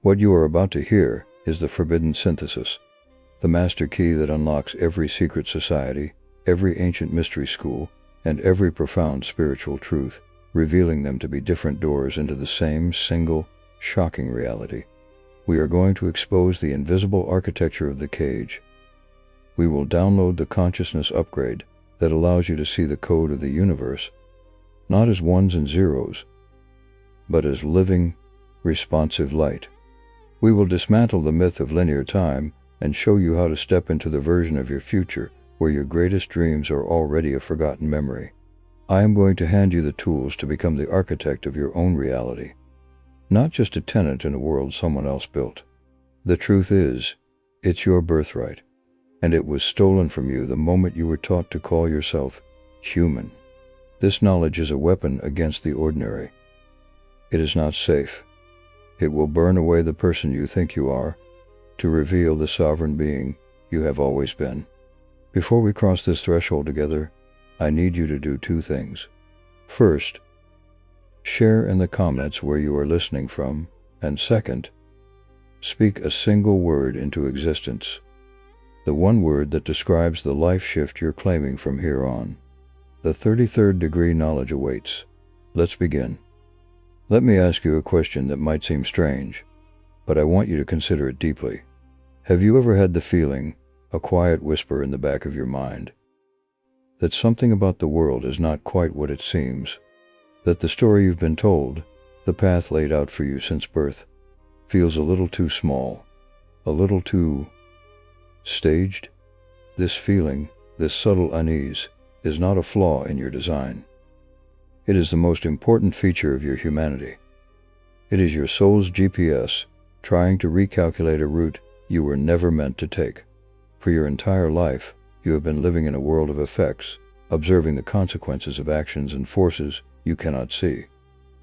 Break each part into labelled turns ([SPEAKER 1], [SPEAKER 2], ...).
[SPEAKER 1] What you are about to hear is the forbidden synthesis, the master key that unlocks every secret society, every ancient mystery school, and every profound spiritual truth, revealing them to be different doors into the same single, shocking reality. We are going to expose the invisible architecture of the cage. We will download the consciousness upgrade that allows you to see the code of the universe, not as ones and zeros, but as living, responsive light. We will dismantle the myth of linear time and show you how to step into the version of your future where your greatest dreams are already a forgotten memory. I am going to hand you the tools to become the architect of your own reality, not just a tenant in a world someone else built. The truth is, it's your birthright, and it was stolen from you the moment you were taught to call yourself human. This knowledge is a weapon against the ordinary. It is not safe. It will burn away the person you think you are to reveal the sovereign being you have always been. Before we cross this threshold together, I need you to do two things. First, share in the comments where you are listening from, and second, speak a single word into existence. The one word that describes the life shift you're claiming from here on. The 33rd degree knowledge awaits. Let's begin. Let me ask you a question that might seem strange, but I want you to consider it deeply. Have you ever had the feeling, a quiet whisper in the back of your mind, that something about the world is not quite what it seems? That the story you've been told, the path laid out for you since birth, feels a little too small, a little too staged? This feeling, this subtle unease, is not a flaw in your design. It is the most important feature of your humanity. It is your soul's GPS trying to recalculate a route you were never meant to take. For your entire life, you have been living in a world of effects, observing the consequences of actions and forces you cannot see.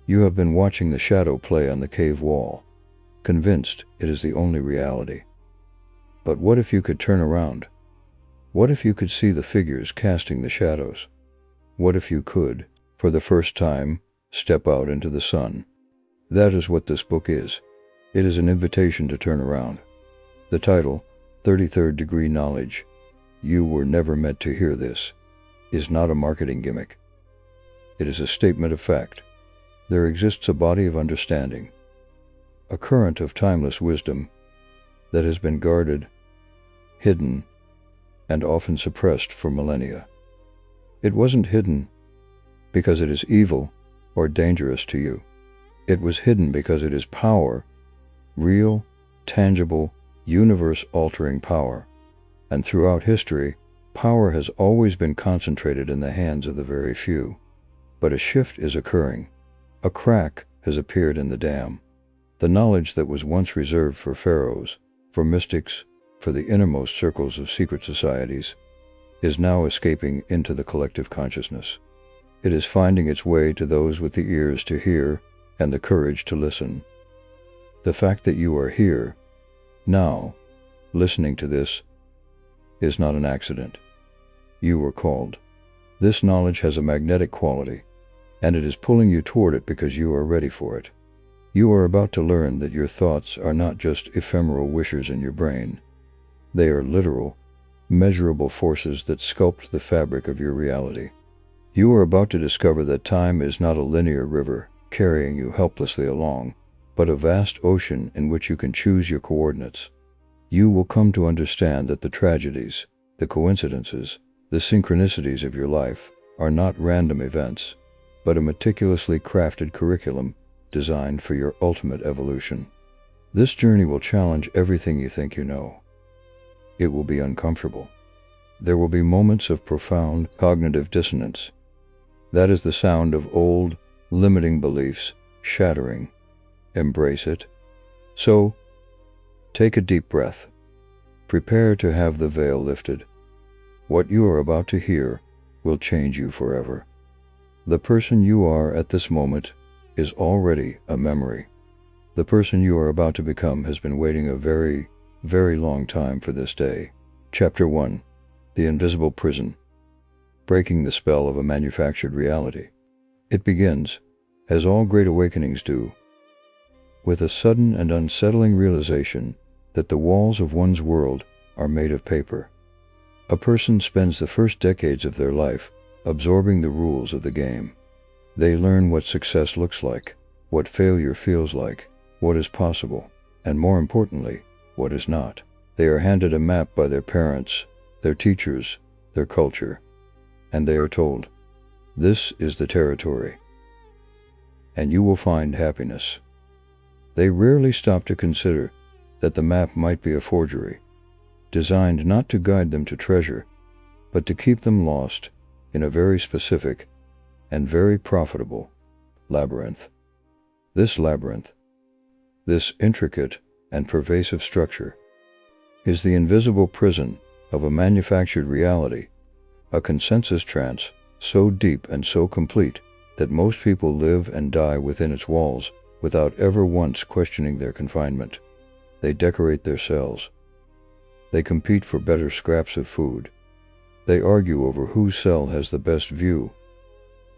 [SPEAKER 1] You have been watching the shadow play on the cave wall, convinced it is the only reality. But what if you could turn around? What if you could see the figures casting the shadows? What if you could, for the first time, step out into the sun? That is what this book is. It is an invitation to turn around. The title, 33rd Degree Knowledge, You Were Never Meant to Hear This, is not a marketing gimmick. It is a statement of fact. There exists a body of understanding, a current of timeless wisdom that has been guarded, hidden, and often suppressed for millennia. It wasn't hidden because it is evil or dangerous to you. It was hidden because it is power, real, tangible, universe-altering power. And throughout history, power has always been concentrated in the hands of the very few. But a shift is occurring. A crack has appeared in the dam. The knowledge that was once reserved for pharaohs, for mystics, for the innermost circles of secret societies, is now escaping into the collective consciousness. It is finding its way to those with the ears to hear and the courage to listen. The fact that you are here, now, listening to this, is not an accident. You were called. This knowledge has a magnetic quality, and it is pulling you toward it because you are ready for it. You are about to learn that your thoughts are not just ephemeral wishes in your brain. They are literal, measurable forces that sculpt the fabric of your reality. You are about to discover that time is not a linear river carrying you helplessly along, but a vast ocean in which you can choose your coordinates. You will come to understand that the tragedies, the coincidences, the synchronicities of your life are not random events, but a meticulously crafted curriculum designed for your ultimate evolution. This journey will challenge everything you think you know. It will be uncomfortable. There will be moments of profound cognitive dissonance. That is the sound of old, limiting beliefs shattering. Embrace it. So, take a deep breath. Prepare to have the veil lifted. What you are about to hear will change you forever. The person you are at this moment is already a memory. The person you are about to become has been waiting a very, very long time for this day. Chapter 1. The Invisible Prison. Breaking the spell of a manufactured reality. It begins, as all great awakenings do, with a sudden and unsettling realization that the walls of one's world are made of paper. A person spends the first decades of their life absorbing the rules of the game. They learn what success looks like, what failure feels like, what is possible, and more importantly, what is not. They are handed a map by their parents, their teachers, their culture, and they are told, "This is the territory, and you will find happiness." They rarely stop to consider that the map might be a forgery, designed not to guide them to treasure, but to keep them lost in a very specific and very profitable labyrinth. This labyrinth, this intricate and pervasive structure, is the invisible prison of a manufactured reality, a consensus trance so deep and so complete that most people live and die within its walls without ever once questioning their confinement. They decorate their cells. They compete for better scraps of food. They argue over whose cell has the best view,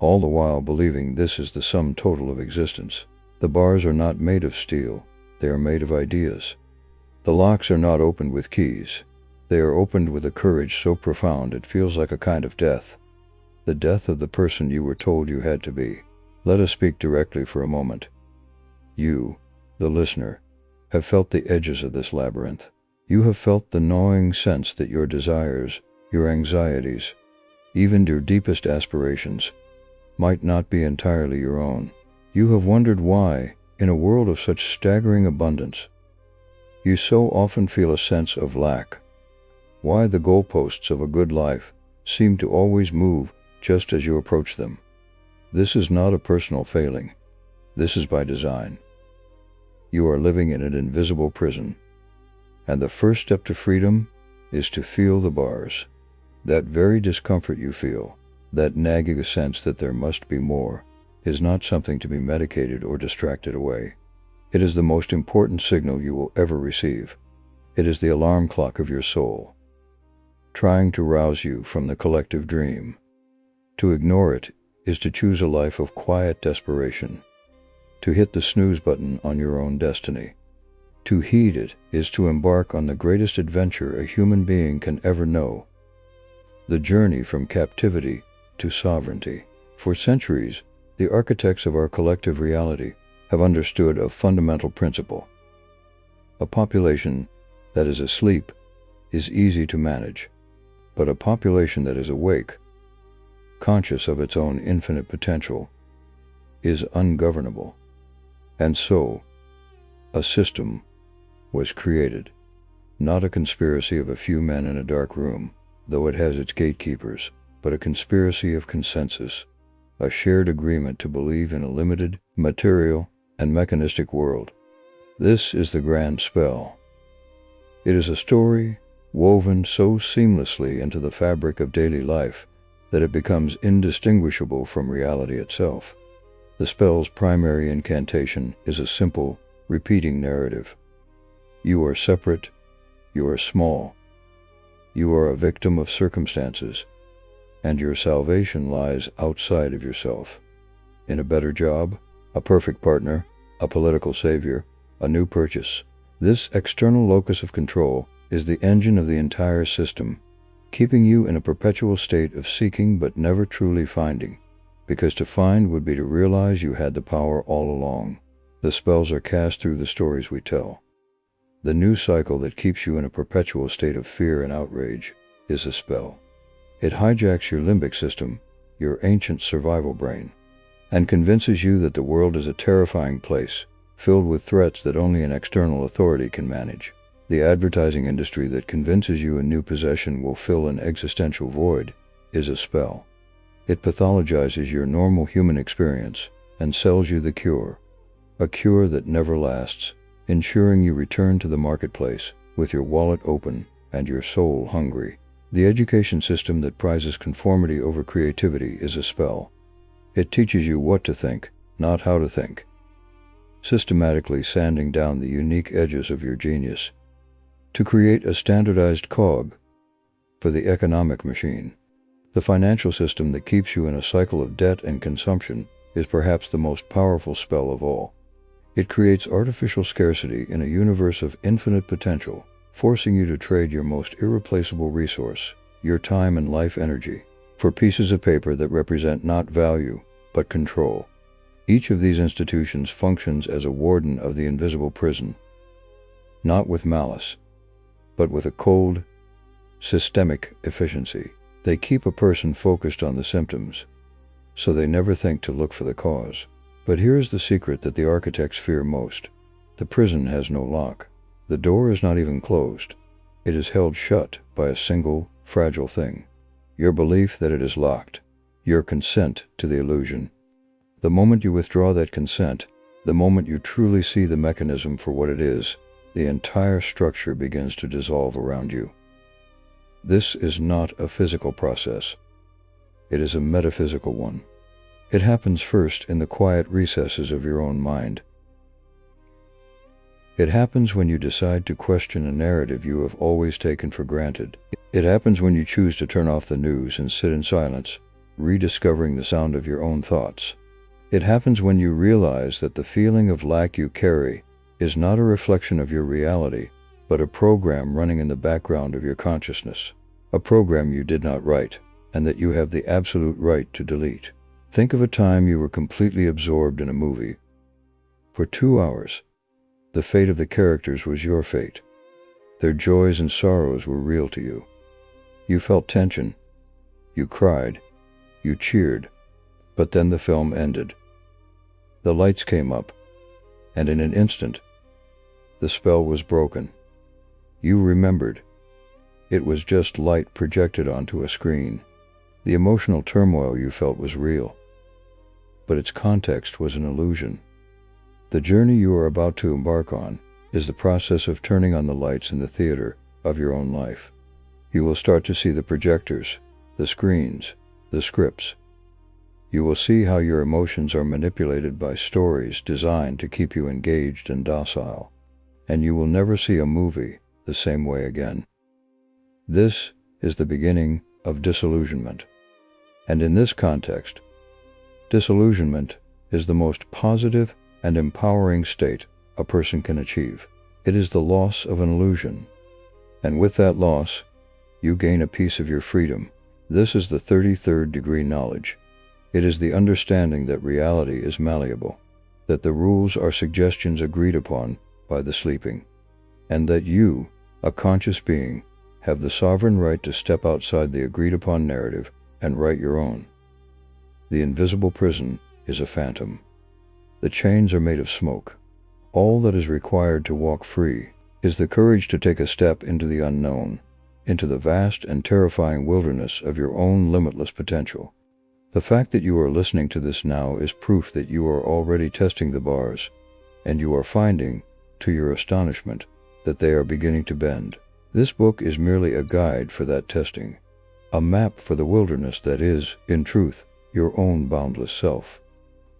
[SPEAKER 1] all the while believing this is the sum total of existence. The bars are not made of steel, they are made of ideas. The locks are not opened with keys. They are opened with a courage so profound it feels like a kind of death. The death of the person you were told you had to be. Let us speak directly for a moment. You, the listener, have felt the edges of this labyrinth. You have felt the gnawing sense that your desires, your anxieties, even your deepest aspirations, might not be entirely your own. You have wondered why, in a world of such staggering abundance, you so often feel a sense of lack. Why the goalposts of a good life seem to always move just as you approach them. This is not a personal failing. This is by design. You are living in an invisible prison, and the first step to freedom is to feel the bars. That very discomfort you feel, that nagging sense that there must be more, is not something to be medicated or distracted away. It is the most important signal you will ever receive. It is the alarm clock of your soul, trying to rouse you from the collective dream. To ignore it is to choose a life of quiet desperation, to hit the snooze button on your own destiny. To heed it is to embark on the greatest adventure a human being can ever know, the journey from captivity to sovereignty. For centuries, the architects of our collective reality have understood a fundamental principle. A population that is asleep is easy to manage, but a population that is awake, conscious of its own infinite potential, is ungovernable. And so, a system was created, not a conspiracy of a few men in a dark room, though it has its gatekeepers, but a conspiracy of consensus, a shared agreement to believe in a limited, material, and mechanistic world. This is the grand spell. It is a story woven so seamlessly into the fabric of daily life that it becomes indistinguishable from reality itself. The spell's primary incantation is a simple, repeating narrative. You are separate, you are small, you are a victim of circumstances, and your salvation lies outside of yourself. In a better job, a perfect partner, a political savior, a new purchase. This external locus of control is the engine of the entire system, keeping you in a perpetual state of seeking but never truly finding, because to find would be to realize you had the power all along. The spells are cast through the stories we tell. The new cycle that keeps you in a perpetual state of fear and outrage is a spell. It hijacks your limbic system, your ancient survival brain, and convinces you that the world is a terrifying place, filled with threats that only an external authority can manage. The advertising industry that convinces you a new possession will fill an existential void is a spell. It pathologizes your normal human experience and sells you the cure, a cure that never lasts, ensuring you return to the marketplace with your wallet open and your soul hungry. The education system that prizes conformity over creativity is a spell. It teaches you what to think, not how to think, systematically sanding down the unique edges of your genius to create a standardized cog for the economic machine. The financial system that keeps you in a cycle of debt and consumption is perhaps the most powerful spell of all. It creates artificial scarcity in a universe of infinite potential, forcing you to trade your most irreplaceable resource, your time and life energy, for pieces of paper that represent not value, but control. Each of these institutions functions as a warden of the invisible prison, not with malice, but with a cold, systemic efficiency. They keep a person focused on the symptoms, so they never think to look for the cause. But here's the secret that the architects fear most. The prison has no lock. The door is not even closed. It is held shut by a single, fragile thing. Your belief that it is locked. Your consent to the illusion. The moment you withdraw that consent, the moment you truly see the mechanism for what it is, the entire structure begins to dissolve around you. This is not a physical process. It is a metaphysical one. It happens first in the quiet recesses of your own mind. It happens when you decide to question a narrative you have always taken for granted. It happens when you choose to turn off the news and sit in silence, rediscovering the sound of your own thoughts. It happens when you realize that the feeling of lack you carry is not a reflection of your reality, but a program running in the background of your consciousness, a program you did not write, and that you have the absolute right to delete. Think of a time you were completely absorbed in a movie. For 2 hours, the fate of the characters was your fate. Their joys and sorrows were real to you. You felt tension. You cried. You cheered. But then the film ended. The lights came up, and in an instant, the spell was broken. You remembered. It was just light projected onto a screen. The emotional turmoil you felt was real, but its context was an illusion. The journey you are about to embark on is the process of turning on the lights in the theater of your own life. You will start to see the projectors, the screens, the scripts. You will see how your emotions are manipulated by stories designed to keep you engaged and docile, and you will never see a movie the same way again. This is the beginning of disillusionment. And in this context, disillusionment is the most positive and empowering state a person can achieve. It is the loss of an illusion. And with that loss, you gain a piece of your freedom. This is the 33rd degree knowledge. It is the understanding that reality is malleable, that the rules are suggestions agreed upon by the sleeping, and that you, a conscious being, have the sovereign right to step outside the agreed-upon narrative and write your own. The invisible prison is a phantom. The chains are made of smoke. All that is required to walk free is the courage to take a step into the unknown, into the vast and terrifying wilderness of your own limitless potential. The fact that you are listening to this now is proof that you are already testing the bars, and you are finding, to your astonishment, that they are beginning to bend. This book is merely a guide for that testing, a map for the wilderness that is, in truth, your own boundless self.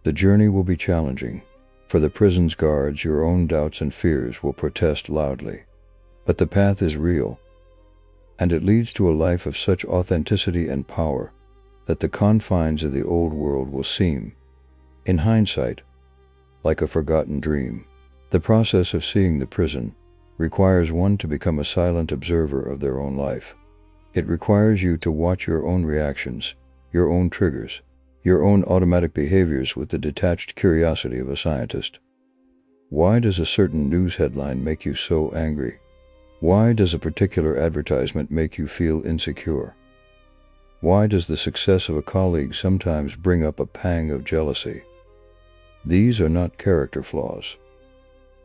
[SPEAKER 1] The journey will be challenging. For the prison's guards, your own doubts and fears will protest loudly. But the path is real, and it leads to a life of such authenticity and power that the confines of the old world will seem, in hindsight, like a forgotten dream. The process of seeing the prison requires one to become a silent observer of their own life. It requires you to watch your own reactions, your own triggers, your own automatic behaviors with the detached curiosity of a scientist. Why does a certain news headline make you so angry? Why does a particular advertisement make you feel insecure? Why does the success of a colleague sometimes bring up a pang of jealousy? These are not character flaws.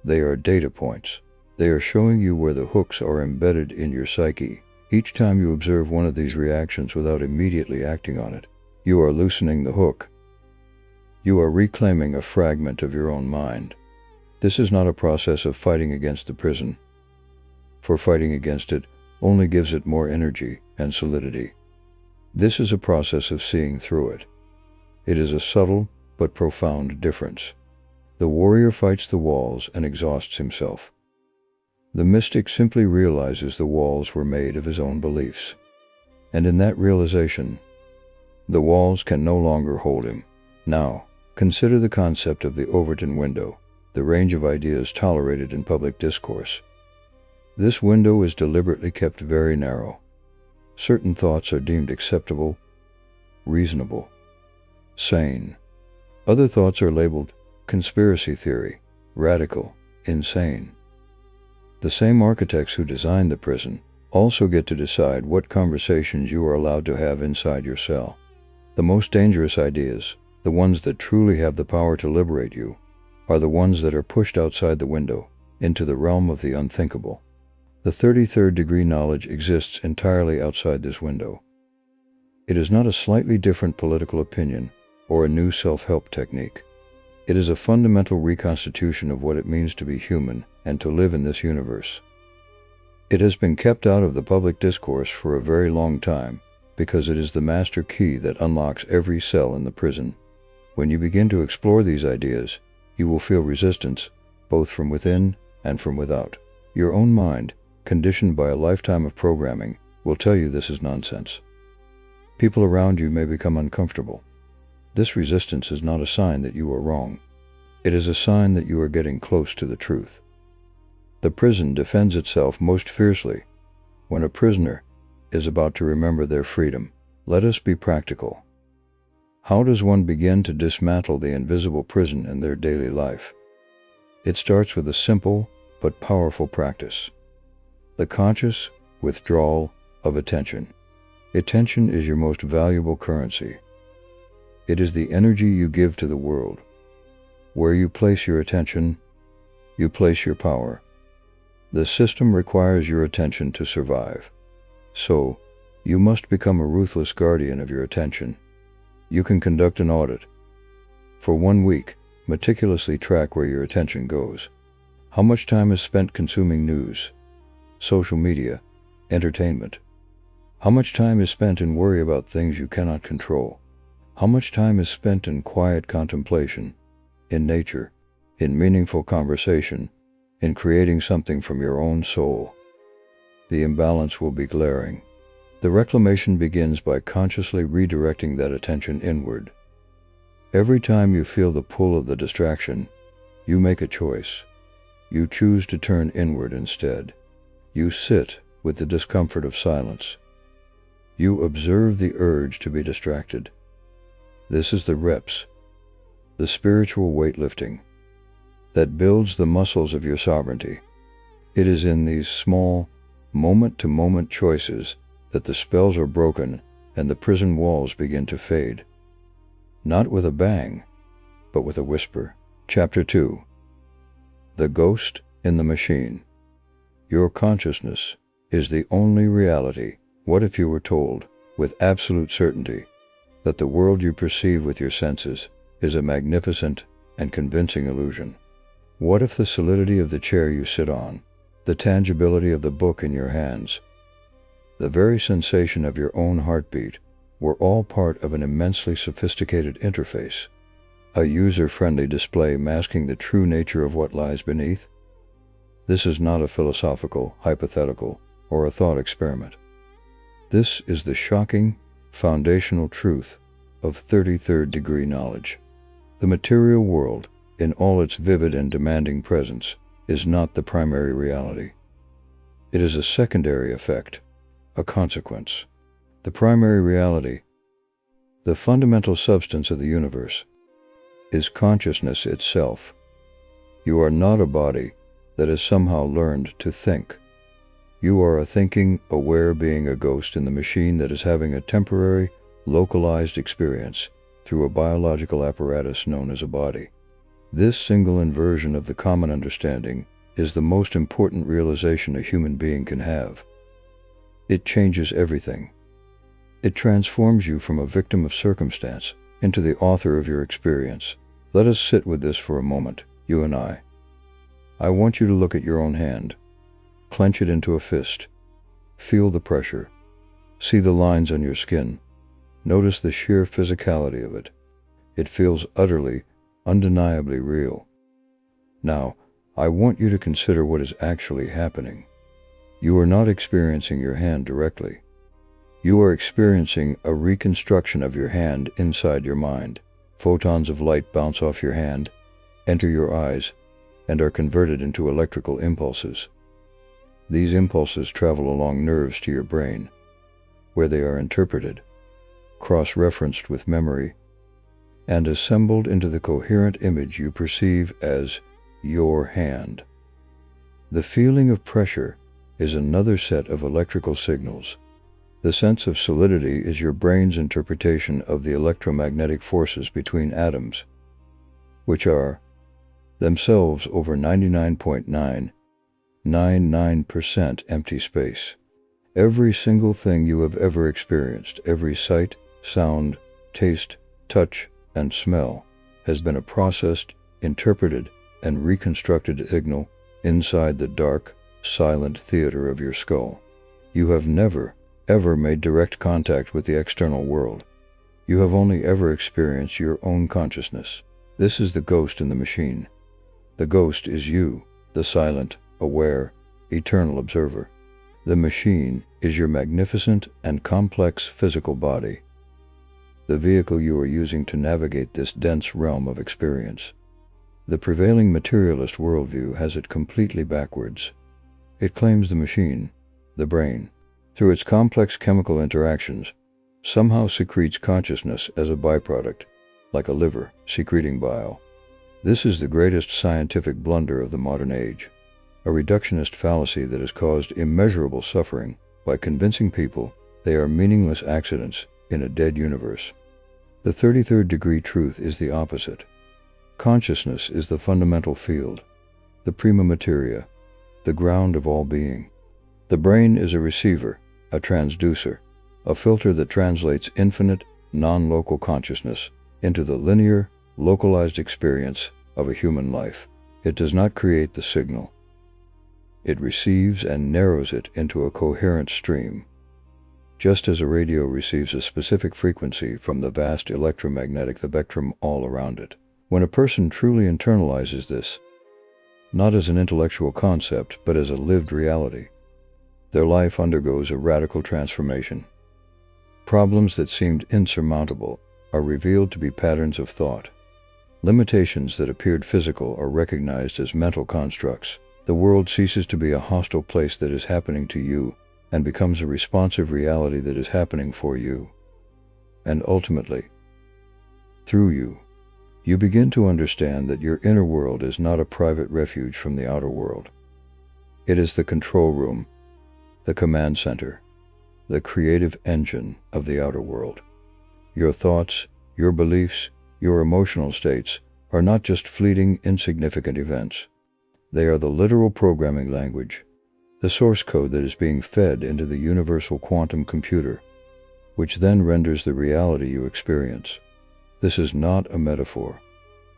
[SPEAKER 1] They are data points. They are showing you where the hooks are embedded in your psyche. Each time you observe one of these reactions without immediately acting on it, you are loosening the hook. You are reclaiming a fragment of your own mind. This is not a process of fighting against the prison, for fighting against it only gives it more energy and solidity. This is a process of seeing through it. It is a subtle but profound difference. The warrior fights the walls and exhausts himself. The mystic simply realizes the walls were made of his own beliefs. And in that realization, the walls can no longer hold him. Now, consider the concept of the Overton window. the range of ideas tolerated in public discourse. This window is deliberately kept very narrow. Certain thoughts are deemed acceptable, reasonable, sane. Other thoughts are labeled conspiracy theory, radical, insane. The same architects who designed the prison also get to decide what conversations you are allowed to have inside your cell. The most dangerous ideas, the ones that truly have the power to liberate you, are the ones that are pushed outside the window, into the realm of the unthinkable. The 33rd degree knowledge exists entirely outside this window. It is not a slightly different political opinion or a new self-help technique. It is a fundamental reconstitution of what it means to be human and to live in this universe. It has been kept out of the public discourse for a very long time because it is the master key that unlocks every cell in the prison. When you begin to explore these ideas, you will feel resistance, both from within and from without. Your own mind, conditioned by a lifetime of programming, will tell you this is nonsense. People around you may become uncomfortable. This resistance is not a sign that you are wrong. It is a sign that you are getting close to the truth. The prison defends itself most fiercely when a prisoner is about to remember their freedom. Let us be practical. How does one begin to dismantle the invisible prison in their daily life? It starts with a simple but powerful practice: the conscious withdrawal of attention. Attention is your most valuable currency. It is the energy you give to the world. Where you place your attention, you place your power. The system requires your attention to survive. So, you must become a ruthless guardian of your attention. You can conduct an audit. For 1 week, meticulously track where your attention goes. How much time is spent consuming news, social media, entertainment? How much time is spent in worry about things you cannot control? How much time is spent in quiet contemplation, in nature, in meaningful conversation, in creating something from your own soul? The imbalance will be glaring. The reclamation begins by consciously redirecting that attention inward. Every time you feel the pull of the distraction, you make a choice. You choose to turn inward instead. You sit with the discomfort of silence. You observe the urge to be distracted. This is the reps, the spiritual weightlifting, that builds the muscles of your sovereignty. It is in these small, moment-to-moment choices that the spells are broken and the prison walls begin to fade. Not with a bang, but with a whisper. Chapter 2. The Ghost in the Machine. Your consciousness is the only reality. What if you were told, with absolute certainty, that the world you perceive with your senses is a magnificent and convincing illusion? What if the solidity of the chair you sit on, the tangibility of the book in your hands, the very sensation of your own heartbeat were all part of an immensely sophisticated interface, a user-friendly display masking the true nature of what lies beneath? This is not a philosophical, hypothetical, or a thought experiment. This is the shocking, foundational truth of 33rd degree knowledge. The material world, in all its vivid and demanding presence, is not the primary reality. It is a secondary effect, a consequence. The primary reality, the fundamental substance of the universe, is consciousness itself. You are not a body that has somehow learned to think. You are a thinking, aware being, a ghost in the machine that is having a temporary, localized experience through a biological apparatus known as a body. This single inversion of the common understanding is the most important realization a human being can have. It changes everything. It transforms you from a victim of circumstance into the author of your experience. Let us sit with this for a moment, you and I. I want you to look at your own hand. Clench it into a fist. Feel the pressure. See the lines on your skin. Notice the sheer physicality of it. It feels utterly, undeniably real. Now, I want you to consider what is actually happening. You are not experiencing your hand directly. You are experiencing a reconstruction of your hand inside your mind. Photons of light bounce off your hand, enter your eyes, and are converted into electrical impulses. These impulses travel along nerves to your brain, where they are interpreted, cross-referenced with memory, and assembled into the coherent image you perceive as your hand. The feeling of pressure is another set of electrical signals. The sense of solidity is your brain's interpretation of the electromagnetic forces between atoms, which are themselves over 99.999% empty space. Every single thing you have ever experienced, every sight, sound, taste, touch, and smell, has been a processed, interpreted, and reconstructed signal inside the dark, silent theater of your skull. You have never, ever made direct contact with the external world. You have only ever experienced your own consciousness. This is the ghost in the machine. The ghost is you, the silent, aware, eternal observer. The machine is your magnificent and complex physical body, the vehicle you are using to navigate this dense realm of experience. The prevailing materialist worldview has it completely backwards. It claims the machine, the brain, through its complex chemical interactions, somehow secretes consciousness as a byproduct, like a liver secreting bile. This is the greatest scientific blunder of the modern age, a reductionist fallacy that has caused immeasurable suffering by convincing people they are meaningless accidents in a dead universe. The 33rd degree truth is the opposite. Consciousness is the fundamental field, the prima materia, the ground of all being. The brain is a receiver, a transducer, a filter that translates infinite, non-local consciousness into the linear, localized experience of a human life. It does not create the signal. It receives and narrows it into a coherent stream, just as a radio receives a specific frequency from the vast electromagnetic spectrum all around it. When a person truly internalizes this, not as an intellectual concept but as a lived reality, their life undergoes a radical transformation. Problems that seemed insurmountable are revealed to be patterns of thought. Limitations that appeared physical are recognized as mental constructs. The world ceases to be a hostile place that is happening to you and becomes a responsive reality that is happening for you. And ultimately, through you, you begin to understand that your inner world is not a private refuge from the outer world. It is the control room, the command center, the creative engine of the outer world. Your thoughts, your beliefs, your emotional states are not just fleeting, insignificant events. They are the literal programming language, the source code that is being fed into the universal quantum computer, which then renders the reality you experience. This is not a metaphor.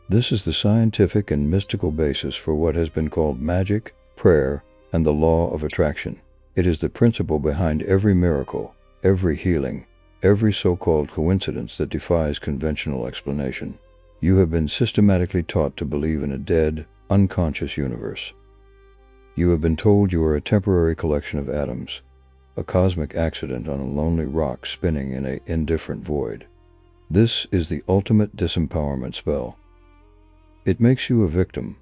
[SPEAKER 1] This is the scientific and mystical basis for what has been called magic, prayer, and the law of attraction. It is the principle behind every miracle, every healing, every so-called coincidence that defies conventional explanation. You have been systematically taught to believe in a dead, unconscious universe. You have been told you are a temporary collection of atoms, a cosmic accident on a lonely rock spinning in an indifferent void. This is the ultimate disempowerment spell. It makes you a victim,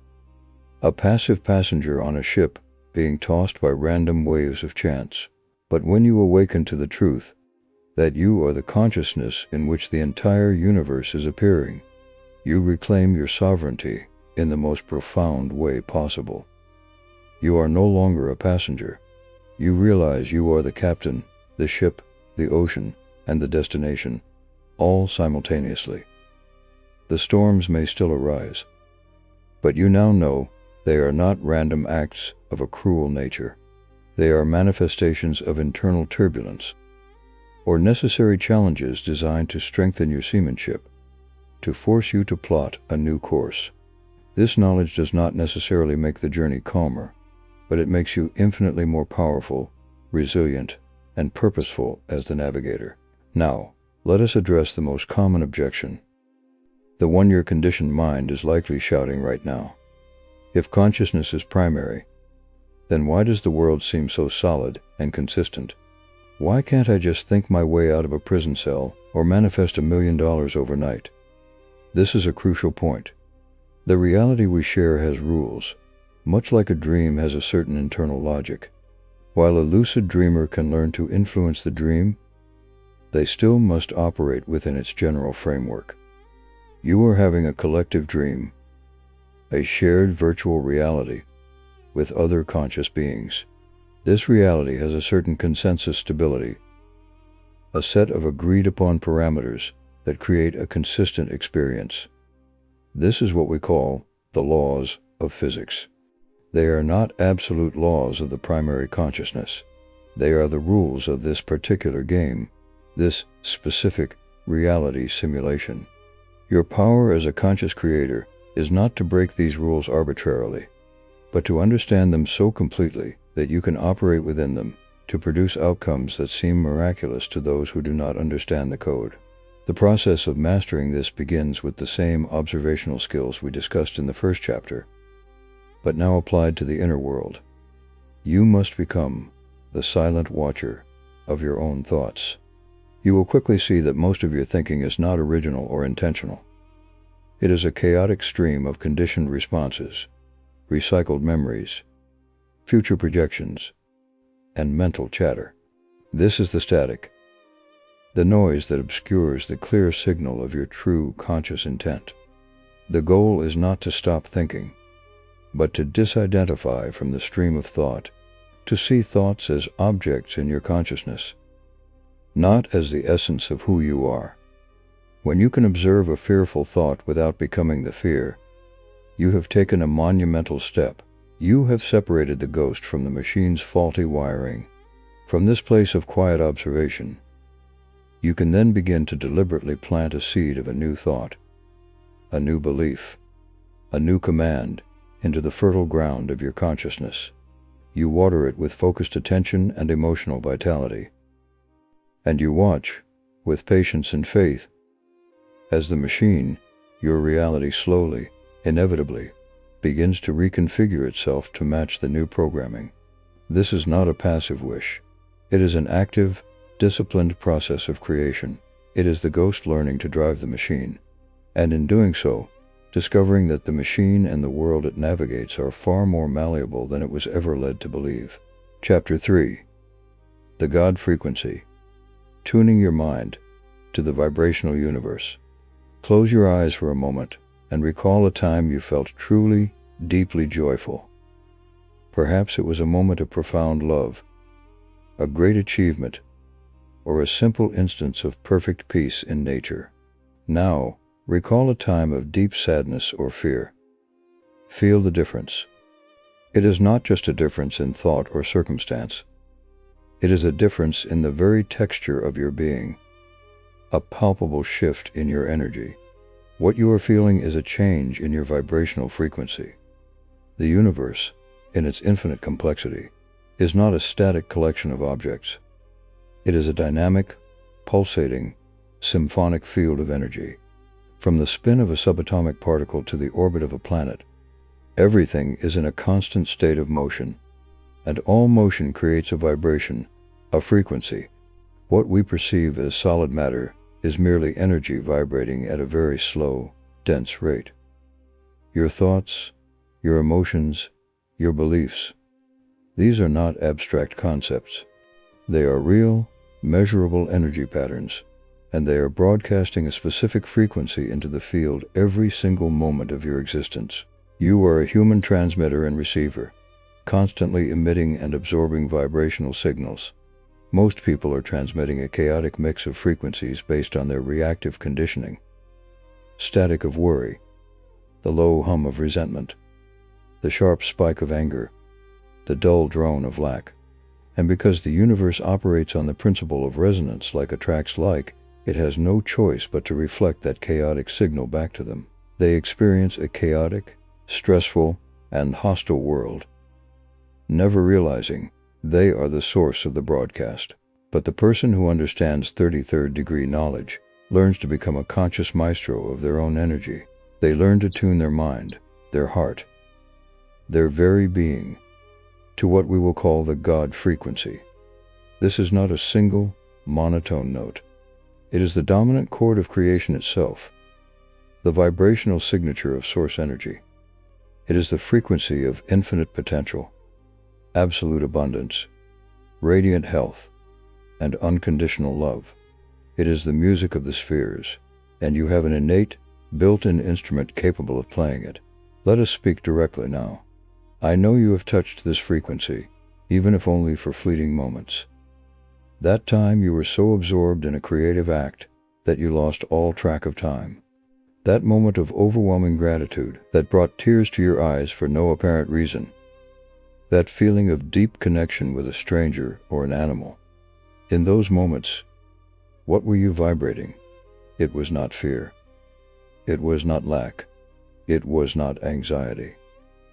[SPEAKER 1] a passive passenger on a ship being tossed by random waves of chance. But when you awaken to the truth that you are the consciousness in which the entire universe is appearing, you reclaim your sovereignty in the most profound way possible. You are no longer a passenger. You realize you are the captain, the ship, the ocean, and the destination, all simultaneously. The storms may still arise, but you now know they are not random acts of a cruel nature. They are manifestations of internal turbulence, or necessary challenges designed to strengthen your seamanship, to force you to plot a new course. This knowledge does not necessarily make the journey calmer, but it makes you infinitely more powerful, resilient, and purposeful as the navigator. Now, let us address the most common objection, the one your conditioned mind is likely shouting right now. If consciousness is primary, then why does the world seem so solid and consistent? Why can't I just think my way out of a prison cell or manifest $1 million overnight? This is a crucial point. The reality we share has rules, much like a dream has a certain internal logic. While a lucid dreamer can learn to influence the dream, they still must operate within its general framework. You are having a collective dream, a shared virtual reality with other conscious beings. This reality has a certain consensus stability, a set of agreed-upon parameters that create a consistent experience. This is what we call the laws of physics. They are not absolute laws of the primary consciousness. They are the rules of this particular game, this specific reality simulation. Your power as a conscious creator is not to break these rules arbitrarily, but to understand them so completely that you can operate within them to produce outcomes that seem miraculous to those who do not understand the code. The process of mastering this begins with the same observational skills we discussed in the first chapter, but now applied to the inner world. You must become the silent watcher of your own thoughts. You will quickly see that most of your thinking is not original or intentional. It is a chaotic stream of conditioned responses, recycled memories, future projections, and mental chatter. This is the static, the noise that obscures the clear signal of your true conscious intent. The goal is not to stop thinking, but to disidentify from the stream of thought, to see thoughts as objects in your consciousness, not as the essence of who you are. When you can observe a fearful thought without becoming the fear, you have taken a monumental step. You have separated the ghost from the machine's faulty wiring. From this place of quiet observation, you can then begin to deliberately plant a seed of a new thought, a new belief, a new command into the fertile ground of your consciousness. You water it with focused attention and emotional vitality. And you watch, with patience and faith, as the machine, your reality slowly, inevitably, begins to reconfigure itself to match the new programming. This is not a passive wish. It is an active, disciplined process of creation. It is the ghost learning to drive the machine, and in doing so, discovering that the machine and the world it navigates are far more malleable than it was ever led to believe. Chapter 3. The God Frequency. Tuning your mind to the vibrational universe. Close your eyes for a moment and recall a time you felt truly, deeply joyful. Perhaps it was a moment of profound love, a great achievement, or a simple instance of perfect peace in nature. Now, recall a time of deep sadness or fear. Feel the difference. It is not just a difference in thought or circumstance. It is a difference in the very texture of your being, a palpable shift in your energy. What you are feeling is a change in your vibrational frequency. The universe, in its infinite complexity, is not a static collection of objects. It is a dynamic, pulsating, symphonic field of energy. From the spin of a subatomic particle to the orbit of a planet, everything is in a constant state of motion, and all motion creates a vibration, a frequency. What we perceive as solid matter is merely energy vibrating at a very slow, dense rate. Your thoughts, your emotions, your beliefs, these are not abstract concepts. They are real, measurable energy patterns, and they are broadcasting a specific frequency into the field every single moment of your existence. You are a human transmitter and receiver, constantly emitting and absorbing vibrational signals. Most people are transmitting a chaotic mix of frequencies based on their reactive conditioning. Static of worry, the low hum of resentment, the sharp spike of anger, the dull drone of lack. And because the universe operates on the principle of resonance like attracts like, it has no choice but to reflect that chaotic signal back to them. They experience a chaotic, stressful, and hostile world, never realizing they are the source of the broadcast. But the person who understands 33rd degree knowledge learns to become a conscious maestro of their own energy. They learn to tune their mind, their heart, their very being, to what we will call the God frequency. This is not a single, monotone note. It is the dominant chord of creation itself, the vibrational signature of source energy. It is the frequency of infinite potential, absolute abundance, radiant health, and unconditional love. It is the music of the spheres, and you have an innate, built-in instrument capable of playing it. Let us speak directly now. I know you have touched this frequency, even if only for fleeting moments. That time you were so absorbed in a creative act that you lost all track of time. That moment of overwhelming gratitude that brought tears to your eyes for no apparent reason. That feeling of deep connection with a stranger or an animal. In those moments, what were you vibrating? It was not fear. It was not lack. It was not anxiety.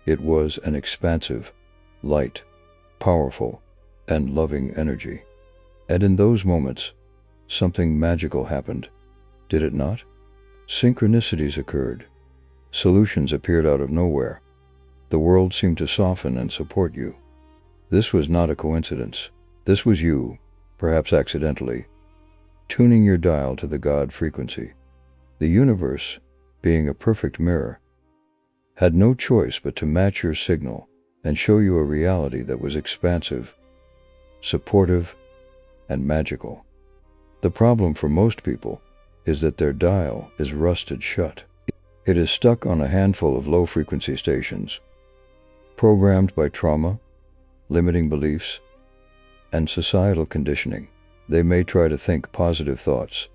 [SPEAKER 1] It was an expansive, light, powerful, and loving energy. And in those moments, something magical happened, did it not? Synchronicities occurred. Solutions appeared out of nowhere. The world seemed to soften and support you. This was not a coincidence. This was you, perhaps accidentally, tuning your dial to the God frequency. The universe, being a perfect mirror, had no choice but to match your signal and show you a reality that was expansive, supportive, and magical. The problem for most people is that their dial is rusted shut. It is stuck on a handful of low-frequency stations, programmed by trauma, limiting beliefs, and societal conditioning. They may try to think positive thoughts,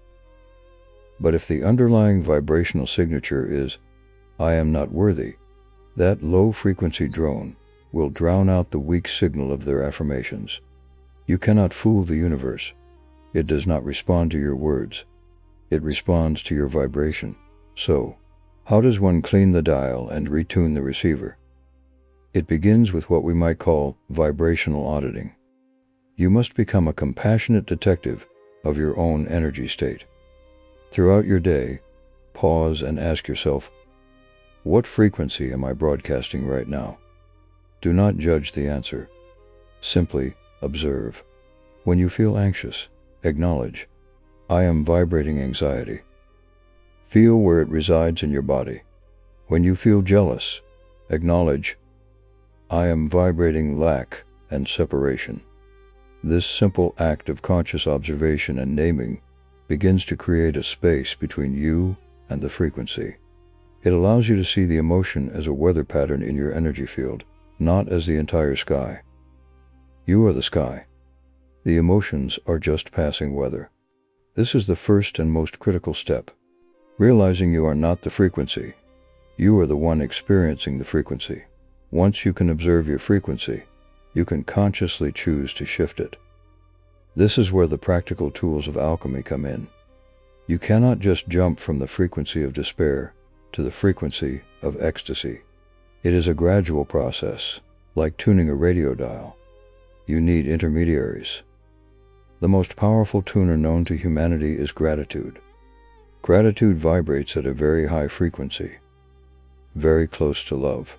[SPEAKER 1] but if the underlying vibrational signature is, "I am not worthy," that low-frequency drone will drown out the weak signal of their affirmations. You cannot fool the universe. It does not respond to your words. It responds to your vibration. So, how does one clean the dial and retune the receiver? It begins with what we might call vibrational auditing. You must become a compassionate detective of your own energy state. Throughout your day, pause and ask yourself, what frequency am I broadcasting right now? Do not judge the answer. Simply observe. When you feel anxious, acknowledge, "I am vibrating anxiety." Feel where it resides in your body. When you feel jealous, acknowledge, "I am vibrating lack and separation." This simple act of conscious observation and naming begins to create a space between you and the frequency. It allows you to see the emotion as a weather pattern in your energy field, not as the entire sky. You are the sky. The emotions are just passing weather. This is the first and most critical step. Realizing you are not the frequency. You are the one experiencing the frequency. Once you can observe your frequency, you can consciously choose to shift it. This is where the practical tools of alchemy come in. You cannot just jump from the frequency of despair to the frequency of ecstasy. It is a gradual process, like tuning a radio dial. You need intermediaries. The most powerful tuner known to humanity is gratitude. Gratitude vibrates at a very high frequency, very close to love.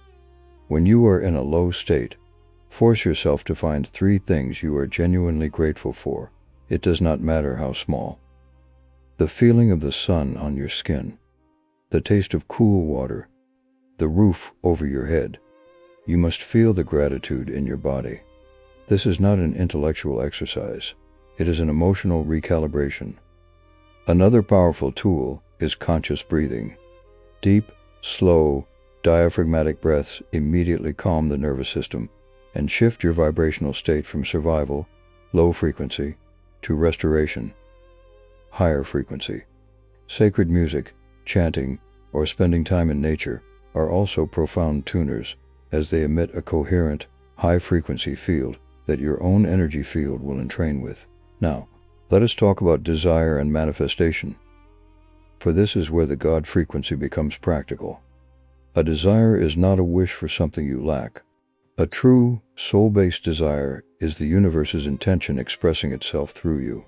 [SPEAKER 1] When you are in a low state, force yourself to find 3 things you are genuinely grateful for. It does not matter how small. The feeling of the sun on your skin, the taste of cool water, the roof over your head. You must feel the gratitude in your body. This is not an intellectual exercise. It is an emotional recalibration. Another powerful tool is conscious breathing. Deep, slow, diaphragmatic breaths immediately calm the nervous system and shift your vibrational state from survival, low frequency, to restoration, higher frequency. Sacred music, chanting, or spending time in nature are also profound tuners, as they emit a coherent, high-frequency field that your own energy field will entrain with. Now, let us talk about desire and manifestation, for this is where the God frequency becomes practical. A desire is not a wish for something you lack. A true, soul-based desire is the universe's intention expressing itself through you.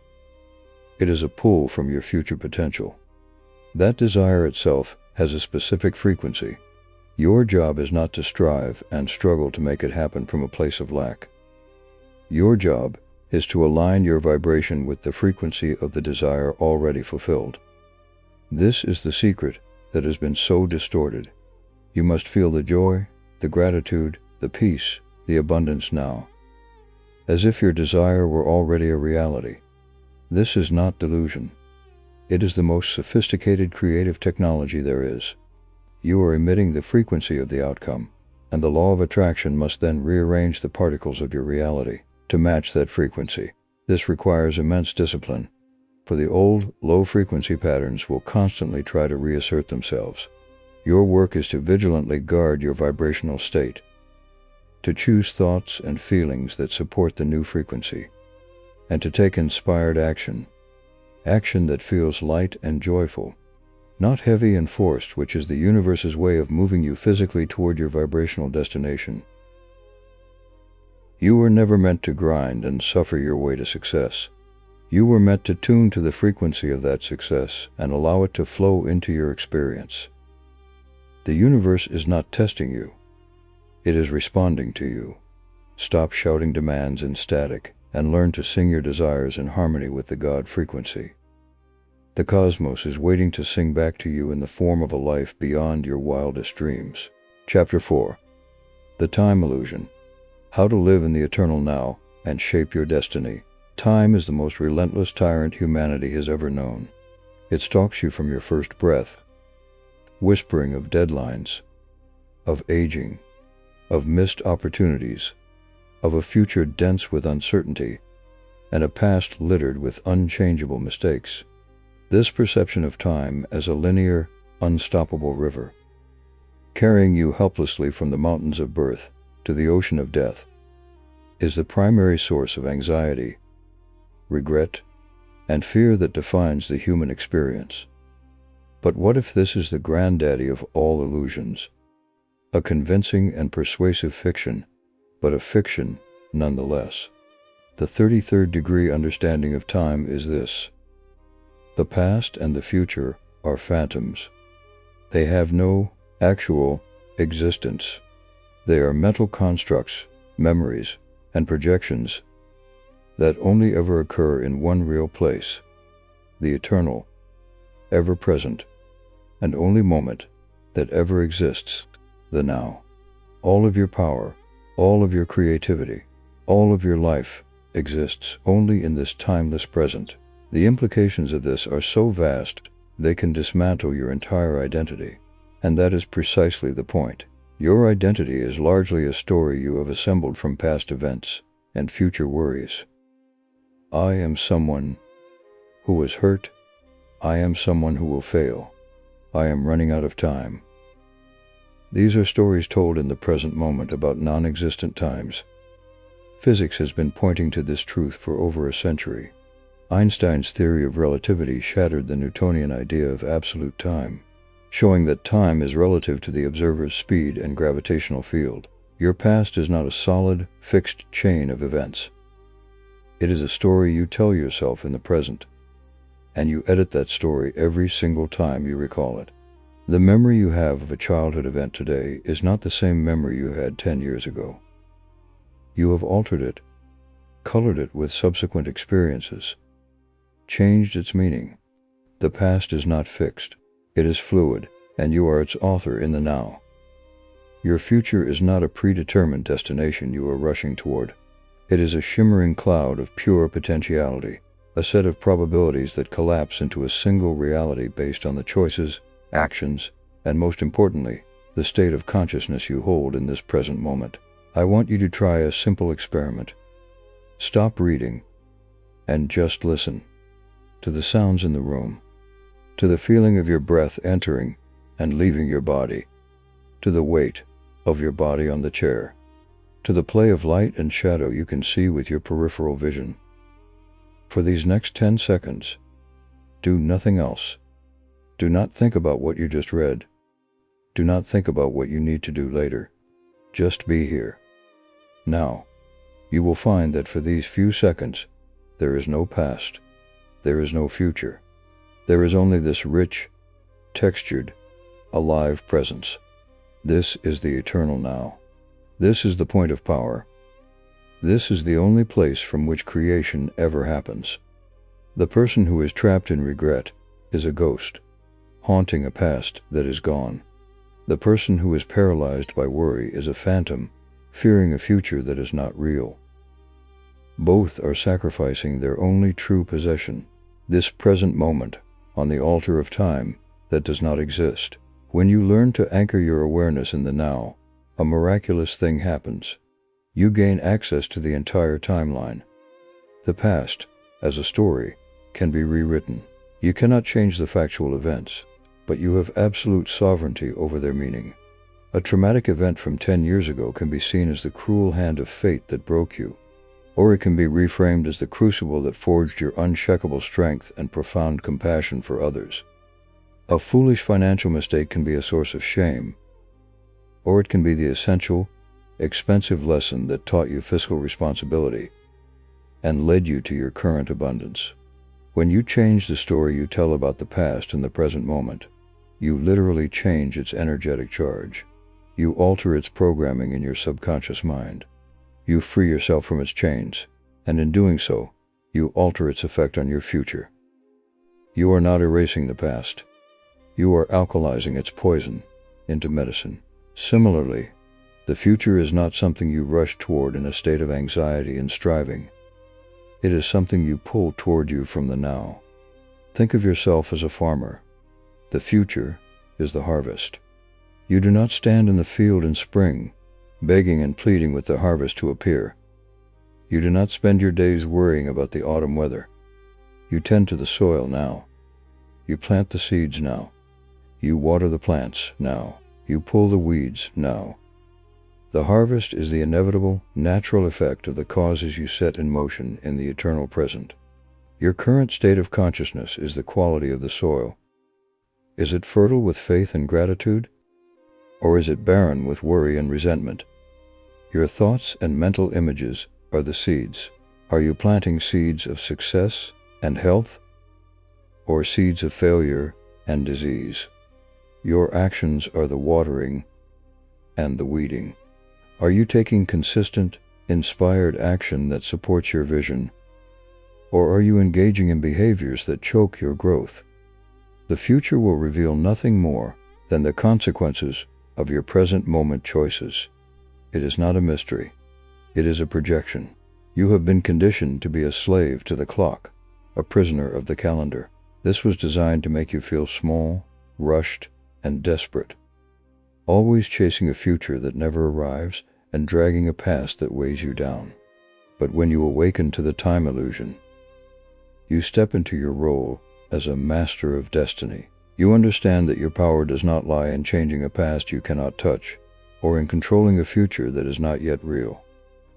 [SPEAKER 1] It is a pull from your future potential. That desire itself has a specific frequency. Your job is not to strive and struggle to make it happen from a place of lack. Your job is to align your vibration with the frequency of the desire already fulfilled. This is the secret that has been so distorted. You must feel the joy, the gratitude, the peace, the abundance now, as if your desire were already a reality. This is not delusion. It is the most sophisticated creative technology there is. You are emitting the frequency of the outcome, and the law of attraction must then rearrange the particles of your reality to match that frequency. This requires immense discipline, for the old, low-frequency patterns will constantly try to reassert themselves. Your work is to vigilantly guard your vibrational state, to choose thoughts and feelings that support the new frequency, and to take inspired action that feels light and joyful, not heavy and forced, which is the universe's way of moving you physically toward your vibrational destination. You were never meant to grind and suffer your way to success. You were meant to tune to the frequency of that success and allow it to flow into your experience. The universe is not testing you. It is responding to you. Stop shouting demands in static and learn to sing your desires in harmony with the God frequency. The cosmos is waiting to sing back to you in the form of a life beyond your wildest dreams. Chapter 4. The Time Illusion. How to live in the eternal now and shape your destiny. Time is the most relentless tyrant humanity has ever known. It stalks you from your first breath, whispering of deadlines, of aging, of missed opportunities, of a future dense with uncertainty, and a past littered with unchangeable mistakes. This perception of time as a linear, unstoppable river, carrying you helplessly from the mountains of birth to the ocean of death, is the primary source of anxiety, regret, and fear that defines the human experience. But what if this is the granddaddy of all illusions? A convincing and persuasive fiction, but a fiction nonetheless. The 33rd degree understanding of time is this: the past and the future are phantoms. They have no actual existence. They are mental constructs, memories, and projections that only ever occur in one real place, the eternal, ever-present, and only moment that ever exists, the now. All of your power, all of your creativity, all of your life exists only in this timeless present. The implications of this are so vast, they can dismantle your entire identity. And that is precisely the point. Your identity is largely a story you have assembled from past events and future worries. I am someone who was hurt. I am someone who will fail. I am running out of time. These are stories told in the present moment about non-existent times. Physics has been pointing to this truth for over a century. Einstein's theory of relativity shattered the Newtonian idea of absolute time, showing that time is relative to the observer's speed and gravitational field. Your past is not a solid, fixed chain of events. It is a story you tell yourself in the present, and you edit that story every single time you recall it. The memory you have of a childhood event today is not the same memory you had 10 years ago. You have altered it, colored it with subsequent experiences, changed its meaning. The past is not fixed. It is fluid, and you are its author in the now. Your future is not a predetermined destination you are rushing toward. It is a shimmering cloud of pure potentiality, a set of probabilities that collapse into a single reality based on the choices, actions, and most importantly, the state of consciousness you hold in this present moment. I want you to try a simple experiment. Stop reading and just listen to the sounds in the room, to the feeling of your breath entering and leaving your body, to the weight of your body on the chair, to the play of light and shadow you can see with your peripheral vision. For these next 10 seconds, do nothing else. Do not think about what you just read. Do not think about what you need to do later. Just be here. Now, you will find that for these few seconds, there is no past. There is no future. There is only this rich, textured, alive presence. This is the eternal now. This is the point of power. This is the only place from which creation ever happens. The person who is trapped in regret is a ghost, haunting a past that is gone. The person who is paralyzed by worry is a phantom, fearing a future that is not real. Both are sacrificing their only true possession, this present moment, on the altar of time that does not exist. When you learn to anchor your awareness in the now, a miraculous thing happens. You gain access to the entire timeline. The past, as a story, can be rewritten. You cannot change the factual events, but you have absolute sovereignty over their meaning. A traumatic event from 10 years ago can be seen as the cruel hand of fate that broke you, or it can be reframed as the crucible that forged your unshakable strength and profound compassion for others. A foolish financial mistake can be a source of shame, or it can be the essential, expensive lesson that taught you fiscal responsibility and led you to your current abundance. When you change the story you tell about the past in the present moment, you literally change its energetic charge. You alter its programming in your subconscious mind. You free yourself from its chains, and in doing so, you alter its effect on your future. You are not erasing the past. You are alkalizing its poison into medicine. Similarly, the future is not something you rush toward in a state of anxiety and striving. It is something you pull toward you from the now. Think of yourself as a farmer. The future is the harvest. You do not stand in the field in spring, begging and pleading with the harvest to appear. You do not spend your days worrying about the autumn weather. You tend to the soil now. You plant the seeds now. You water the plants now. You pull the weeds now. The harvest is the inevitable, natural effect of the causes you set in motion in the eternal present. Your current state of consciousness is the quality of the soil. Is it fertile with faith and gratitude? Or is it barren with worry and resentment? Your thoughts and mental images are the seeds. Are you planting seeds of success and health, or seeds of failure and disease? Your actions are the watering and the weeding. Are you taking consistent, inspired action that supports your vision, or are you engaging in behaviors that choke your growth? The future will reveal nothing more than the consequences of your present moment choices. It is not a mystery. It is a projection. You have been conditioned to be a slave to the clock, a prisoner of the calendar. This was designed to make you feel small, rushed, and desperate, always chasing a future that never arrives and dragging a past that weighs you down. But when you awaken to the time illusion, you step into your role as a master of destiny. You understand that your power does not lie in changing a past you cannot touch, or in controlling a future that is not yet real.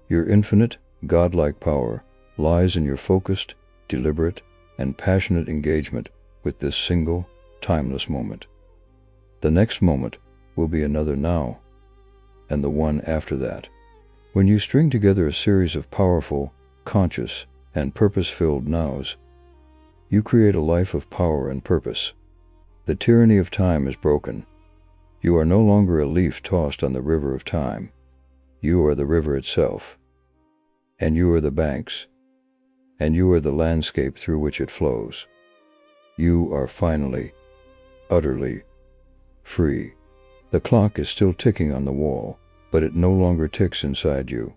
[SPEAKER 1] Your infinite, godlike power lies in your focused, deliberate, and passionate engagement with this single, timeless moment. The next moment will be another now, and the one after that. When you string together a series of powerful, conscious, and purpose-filled nows, you create a life of power and purpose. The tyranny of time is broken. You are no longer a leaf tossed on the river of time. You are the river itself, and you are the banks, and you are the landscape through which it flows. You are finally, utterly free. The clock is still ticking on the wall, but it no longer ticks inside you.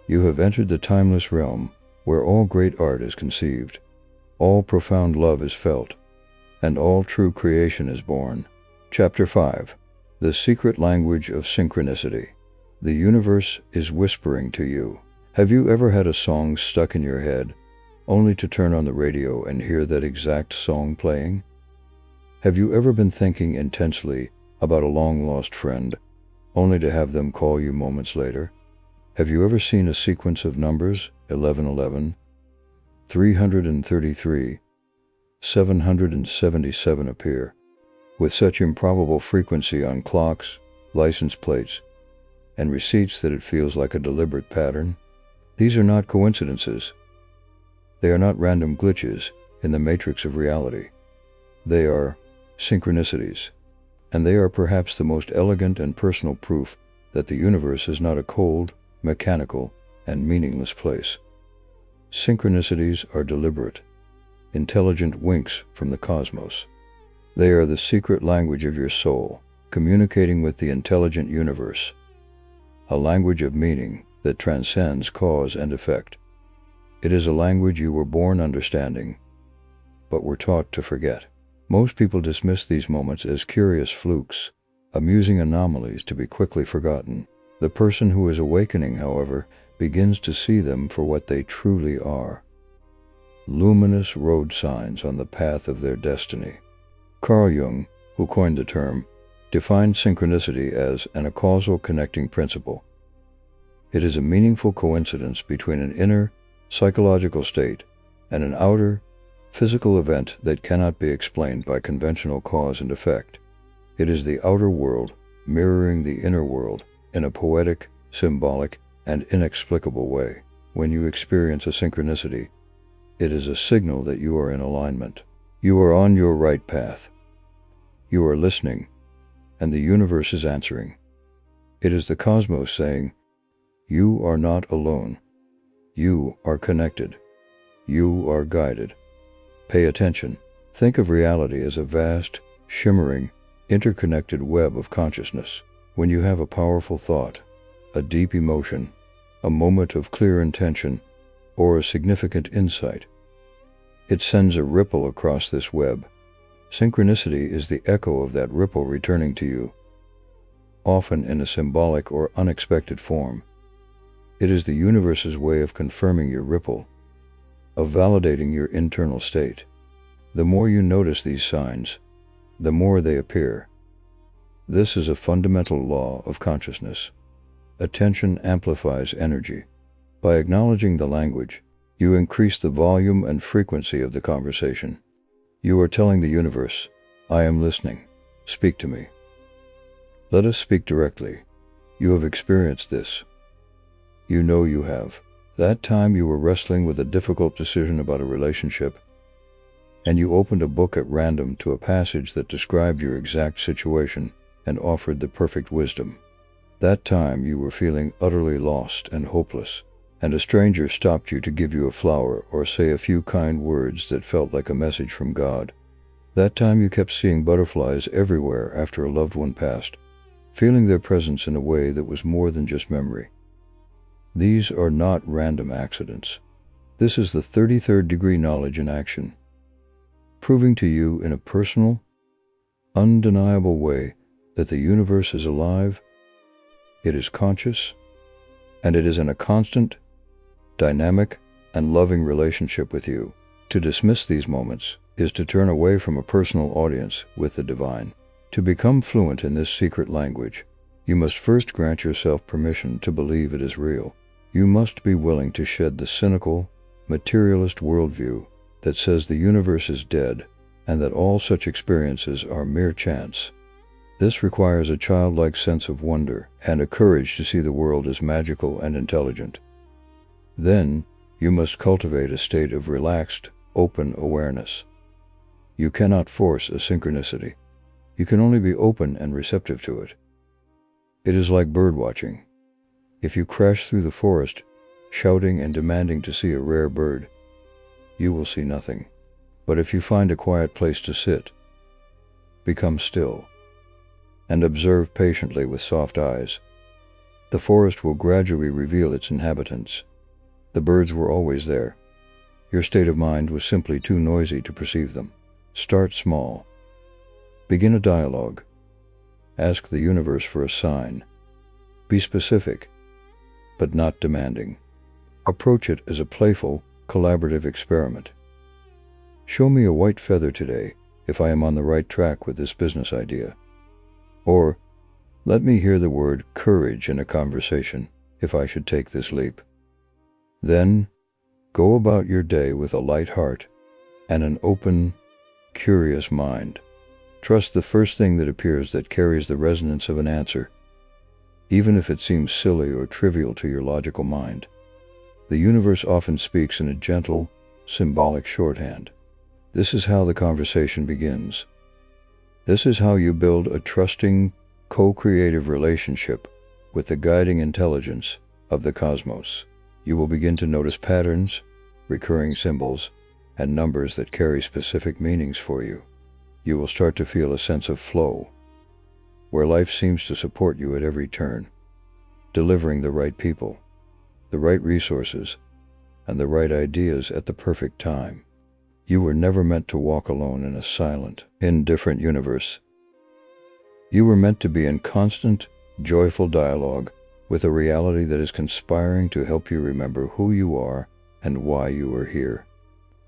[SPEAKER 1] You have entered the timeless realm where all great art is conceived, all profound love is felt, and all true creation is born. Chapter 5. The Secret Language of Synchronicity. The universe is whispering to you. Have you ever had a song stuck in your head, only to turn on the radio and hear that exact song playing? Have you ever been thinking intensely about a long-lost friend, only to have them call you moments later? Have you ever seen a sequence of numbers, 1111, 333, 777 appear, with such improbable frequency on clocks, license plates, and receipts that it feels like a deliberate pattern? These are not coincidences. They are not random glitches in the matrix of reality. They are synchronicities, and they are perhaps the most elegant and personal proof that the universe is not a cold, mechanical, and meaningless place. Synchronicities are deliberate, intelligent winks from the cosmos. They are the secret language of your soul, communicating with the intelligent universe, a language of meaning that transcends cause and effect. It is a language you were born understanding, but were taught to forget. Most people dismiss these moments as curious flukes, amusing anomalies to be quickly forgotten. The person who is awakening, however, begins to see them for what they truly are: luminous road signs on the path of their destiny. Carl Jung, who coined the term, defined synchronicity as a causal connecting principle. It is a meaningful coincidence between an inner, psychological state and an outer, physical event that cannot be explained by conventional cause and effect. It is the outer world mirroring the inner world in a poetic, symbolic, and inexplicable way. When you experience a synchronicity, it is a signal that you are in alignment. You are on your right path. You are listening, and the universe is answering. It is the cosmos saying, "You are not alone. You are connected. You are guided. Pay attention." Think of reality as a vast, shimmering, interconnected web of consciousness. When you have a powerful thought, a deep emotion, a moment of clear intention, or a significant insight, it sends a ripple across this web. Synchronicity is the echo of that ripple returning to you, often in a symbolic or unexpected form. It is the universe's way of confirming your ripple, of validating your internal state. The more you notice these signs, the more they appear. This is a fundamental law of consciousness. Attention amplifies energy. By acknowledging the language, you increase the volume and frequency of the conversation. You are telling the universe, "I am listening. Speak to me." Let us speak directly. You have experienced this. You know you have. That time you were wrestling with a difficult decision about a relationship, and you opened a book at random to a passage that described your exact situation and offered the perfect wisdom. That time you were feeling utterly lost and hopeless, and a stranger stopped you to give you a flower or say a few kind words that felt like a message from God. That time you kept seeing butterflies everywhere after a loved one passed, feeling their presence in a way that was more than just memory. These are not random accidents. This is the 33rd degree knowledge in action, proving to you in a personal, undeniable way that the universe is alive, it is conscious, and it is in a constant, dynamic, and loving relationship with you. To dismiss these moments is to turn away from a personal audience with the divine. To become fluent in this secret language, you must first grant yourself permission to believe it is real. You must be willing to shed the cynical, materialist worldview that says the universe is dead and that all such experiences are mere chance. This requires a childlike sense of wonder and a courage to see the world as magical and intelligent. Then, you must cultivate a state of relaxed, open awareness. You cannot force a synchronicity. You can only be open and receptive to it. It is like birdwatching. If you crash through the forest, shouting and demanding to see a rare bird, you will see nothing. But if you find a quiet place to sit, become still, and observe patiently with soft eyes, the forest will gradually reveal its inhabitants. The birds were always there. Your state of mind was simply too noisy to perceive them. Start small. Begin a dialogue. Ask the universe for a sign. Be specific, but not demanding. Approach it as a playful, collaborative experiment. Show me a white feather today if I am on the right track with this business idea. Or, let me hear the word courage in a conversation if I should take this leap. Then, go about your day with a light heart and an open, curious mind. Trust the first thing that appears that carries the resonance of an answer, even if it seems silly or trivial to your logical mind. The universe often speaks in a gentle, symbolic shorthand. This is how the conversation begins. This is how you build a trusting, co-creative relationship with the guiding intelligence of the cosmos. You will begin to notice patterns, recurring symbols, and numbers that carry specific meanings for you. you will start to feel a sense of flow, where life seems to support you at every turn, delivering the right people, the right resources, and the right ideas at the perfect time. You were never meant to walk alone in a silent, indifferent universe. You were meant to be in constant, joyful dialogue with a reality that is conspiring to help you remember who you are and why you are here.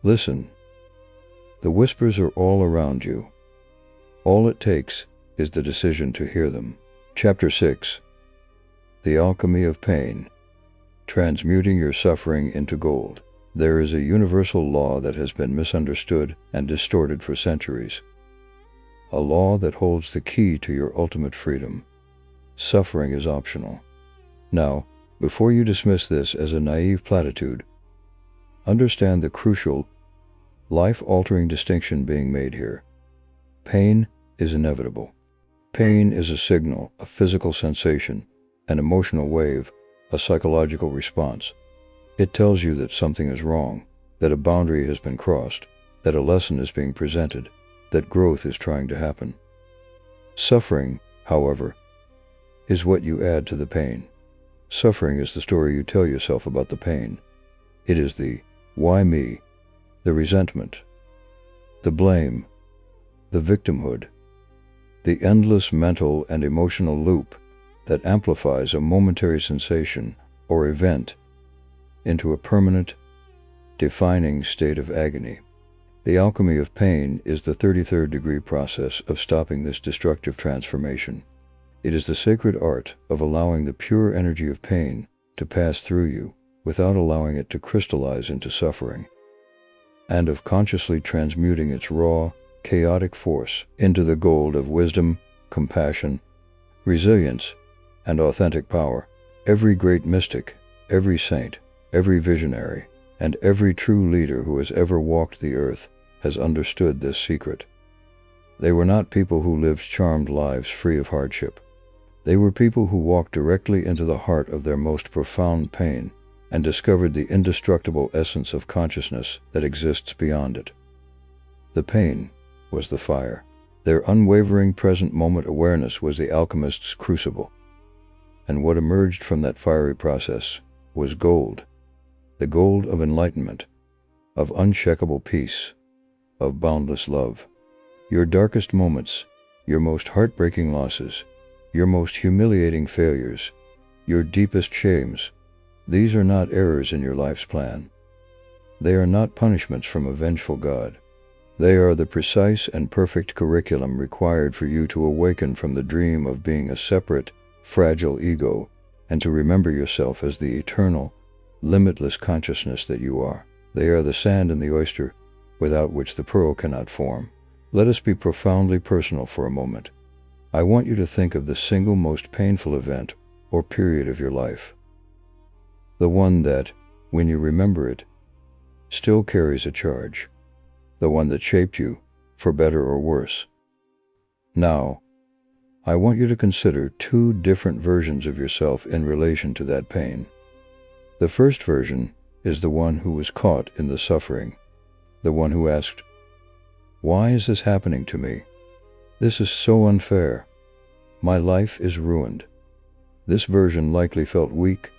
[SPEAKER 1] Listen. The whispers are all around you. All it takes is the decision to hear them. Chapter 6. The Alchemy of Pain. Transmuting your suffering into gold. There is a universal law that has been misunderstood and distorted for centuries. A law that holds the key to your ultimate freedom. Suffering is optional. Now, before you dismiss this as a naive platitude, understand the crucial, life-altering distinction being made here. Pain is inevitable. Pain is a signal, a physical sensation, an emotional wave, a psychological response. It tells you that something is wrong, that a boundary has been crossed, that a lesson is being presented, that growth is trying to happen. Suffering, however, is what you add to the pain. Suffering is the story you tell yourself about the pain. It is the why me, the resentment, the blame, the victimhood, the endless mental and emotional loop that amplifies a momentary sensation or event into a permanent, defining state of agony. The alchemy of pain is the 33rd degree process of stopping this destructive transformation. It is the sacred art of allowing the pure energy of pain to pass through you without allowing it to crystallize into suffering, and of consciously transmuting its raw, chaotic force into the gold of wisdom, compassion, resilience, and authentic power. Every great mystic, every saint, every visionary, and every true leader who has ever walked the earth has understood this secret. They were not people who lived charmed lives free of hardship. They were people who walked directly into the heart of their most profound pain and discovered the indestructible essence of consciousness that exists beyond it. The pain was the fire. Their unwavering present-moment awareness was the alchemist's crucible. And what emerged from that fiery process was gold, the gold of enlightenment, of unshakable peace, of boundless love. Your darkest moments, your most heartbreaking losses, your most humiliating failures, your deepest shames, these are not errors in your life's plan. They are not punishments from a vengeful God. They are the precise and perfect curriculum required for you to awaken from the dream of being a separate, fragile ego and to remember yourself as the eternal, limitless consciousness that you are. They are the sand in the oyster, without which the pearl cannot form. Let us be profoundly personal for a moment. I want you to think of the single most painful event or period of your life. The one that, when you remember it, still carries a charge. The one that shaped you, for better or worse. Now, I want you to consider two different versions of yourself in relation to that pain. The first version is the one who was caught in the suffering, the one who asked, "Why is this happening to me? This is so unfair. My life is ruined." This version likely felt weak,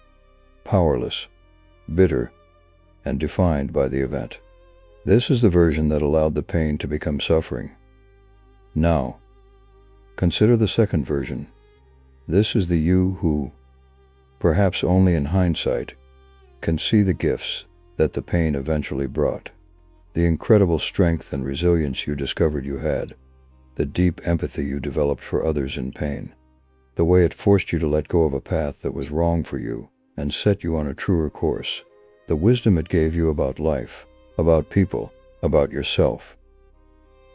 [SPEAKER 1] powerless, bitter, and defined by the event. This is the version that allowed the pain to become suffering. Now, consider the second version. This is the you who, perhaps only in hindsight, can see the gifts that the pain eventually brought. The incredible strength and resilience you discovered you had, the deep empathy you developed for others in pain, the way it forced you to let go of a path that was wrong for you and set you on a truer course, the wisdom it gave you about life, about people, about yourself.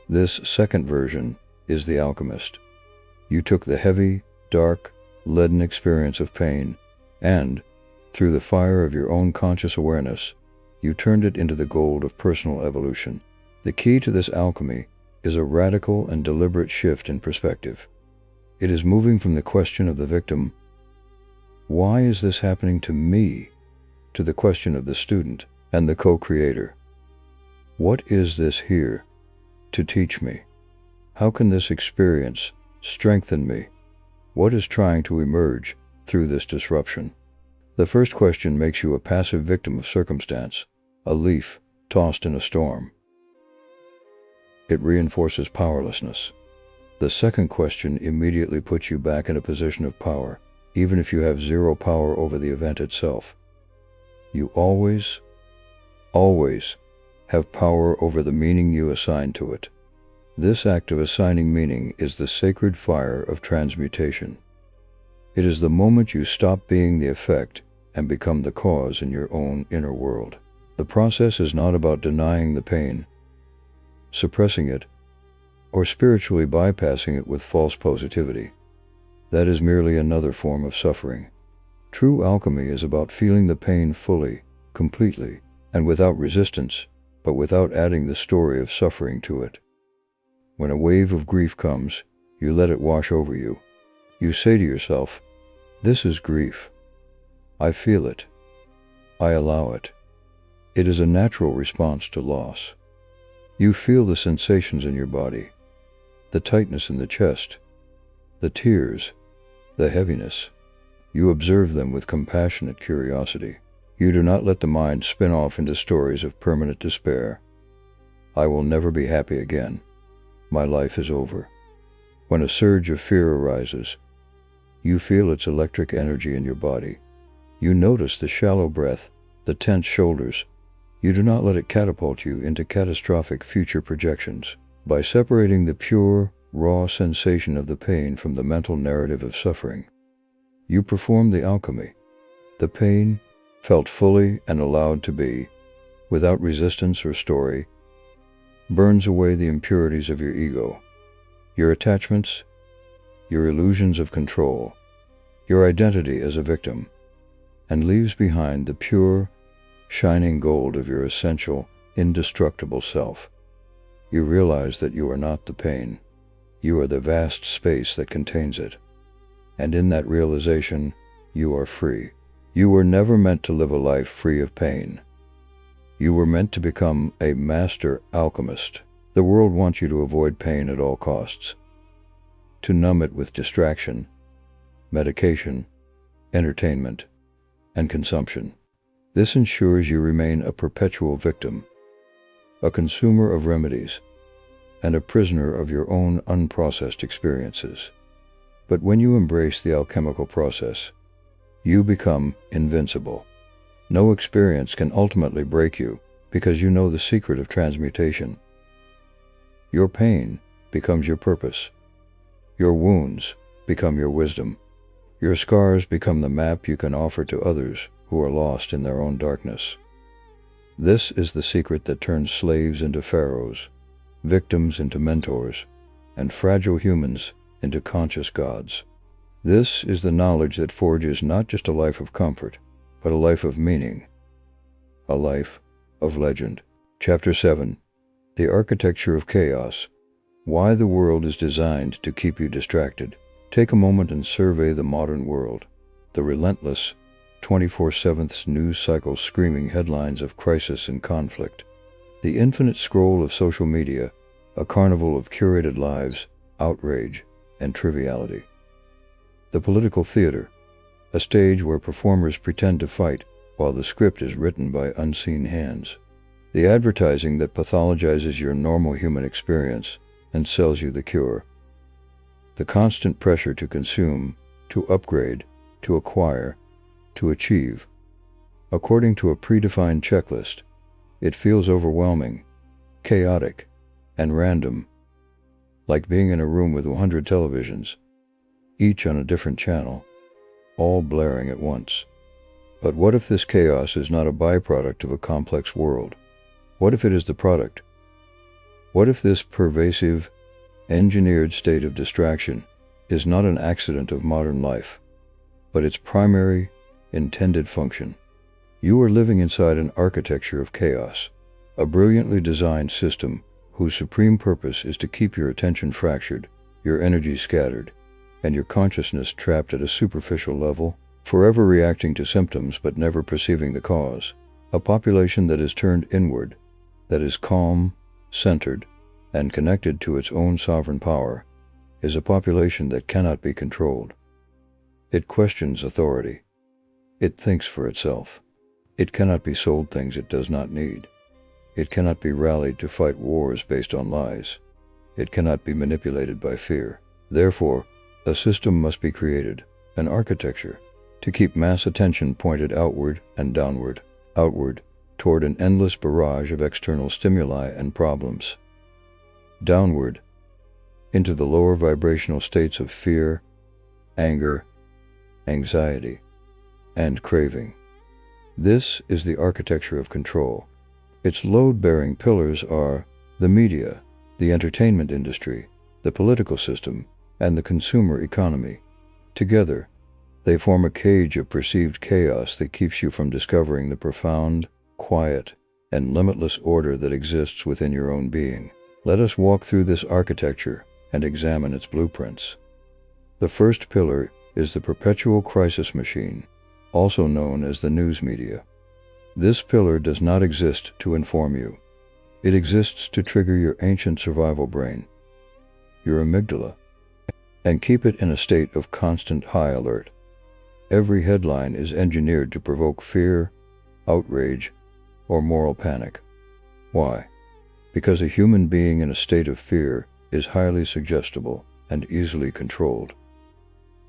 [SPEAKER 1] This second version is the alchemist. You took the heavy, dark, leaden experience of pain and, through the fire of your own conscious awareness, you turned it into the gold of personal evolution. The key to this alchemy is a radical and deliberate shift in perspective. It is moving from the question of the victim, "Why is this happening to me?" to the question of the student and the co-creator, "What is this here to teach me?" How can this experience strengthen me? What is trying to emerge through this disruption? The first question makes you a passive victim of circumstance, a leaf tossed in a storm. It reinforces powerlessness. The second question immediately puts you back in a position of power, even if you have zero power over the event itself. You always have power over the meaning you assign to it. This act of assigning meaning is the sacred fire of transmutation. It is the moment you stop being the effect and become the cause in your own inner world. The process is not about denying the pain, suppressing it, or spiritually bypassing it with false positivity. That is merely another form of suffering. True alchemy is about feeling the pain fully, completely, and without resistance, but without adding the story of suffering to it. When a wave of grief comes, you let it wash over you. You say to yourself, "This is grief. I feel it. I allow it." It is a natural response to loss. You feel the sensations in your body, the tightness in the chest, the tears, the heaviness. You observe them with compassionate curiosity. You do not let the mind spin off into stories of permanent despair. "I will never be happy again. My life is over." When a surge of fear arises, you feel its electric energy in your body. You notice the shallow breath, the tense shoulders. You do not let it catapult you into catastrophic future projections. By separating the pure, raw sensation of the pain from the mental narrative of suffering, you perform the alchemy. The pain, felt fully and allowed to be, without resistance or story, burns away the impurities of your ego, your attachments, your illusions of control, your identity as a victim, and leaves behind the pure, shining gold of your essential, indestructible self. You realize that you are not the pain. You are the vast space that contains it. And in that realization, you are free. You were never meant to live a life free of pain. You were meant to become a master alchemist. The world wants you to avoid pain at all costs, to numb it with distraction, medication, entertainment, and consumption. This ensures you remain a perpetual victim, a consumer of remedies, and a prisoner of your own unprocessed experiences. But when you embrace the alchemical process, you become invincible. No experience can ultimately break you because you know the secret of transmutation. Your pain becomes your purpose. Your wounds become your wisdom. Your scars become the map you can offer to others who are lost in their own darkness. This is the secret that turns slaves into pharaohs, victims into mentors, and fragile humans into conscious gods. This is the knowledge that forges not just a life of comfort, but a life of meaning, a life of legend. Chapter 7. The Architecture of Chaos. Why the world is designed to keep you distracted. Take a moment and survey the modern world. The relentless, 24/7 news cycle screaming headlines of crisis and conflict. The infinite scroll of social media, a carnival of curated lives, outrage, and triviality. The political theater, a stage where performers pretend to fight while the script is written by unseen hands. The advertising that pathologizes your normal human experience and sells you the cure. The constant pressure to consume, to upgrade, to acquire, to achieve. According to a predefined checklist, it feels overwhelming, chaotic, and random, like being in a room with 100 televisions, each on a different channel, all blaring at once. But what if this chaos is not a byproduct of a complex world? What if it is the product? What if this pervasive, engineered state of distraction is not an accident of modern life, but its primary, intended function? You are living inside an architecture of chaos, a brilliantly designed system whose supreme purpose is to keep your attention fractured, your energy scattered, and your consciousness trapped at a superficial level, forever reacting to symptoms but never perceiving the cause. A population that is turned inward, that is calm, centered, and connected to its own sovereign power, is a population that cannot be controlled. It questions authority. It thinks for itself. It cannot be sold things it does not need. It cannot be rallied to fight wars based on lies. It cannot be manipulated by fear. Therefore, a system must be created, an architecture, to keep mass attention pointed outward and downward, outward, toward an endless barrage of external stimuli and problems. Downward, into the lower vibrational states of fear, anger, anxiety, and craving. This is the architecture of control. Its load-bearing pillars are the media, the entertainment industry, the political system, and the consumer economy. Together, they form a cage of perceived chaos that keeps you from discovering the profound, quiet, and limitless order that exists within your own being. Let us walk through this architecture and examine its blueprints. The first pillar is the perpetual crisis machine, also known as the news media. This pillar does not exist to inform you. It exists to trigger your ancient survival brain, your amygdala, and keep it in a state of constant high alert. Every headline is engineered to provoke fear, outrage, or moral panic. Why? Because a human being in a state of fear is highly suggestible and easily controlled.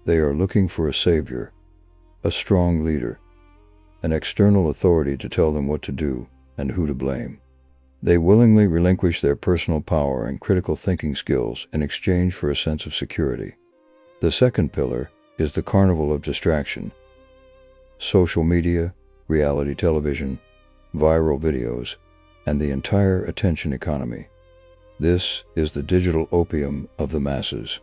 [SPEAKER 1] They are looking for a savior, a strong leader, an external authority to tell them what to do and who to blame. They willingly relinquish their personal power and critical thinking skills in exchange for a sense of security. The second pillar is the carnival of distraction. Social media, reality television, viral videos, and the entire attention economy. This is the digital opium of the masses.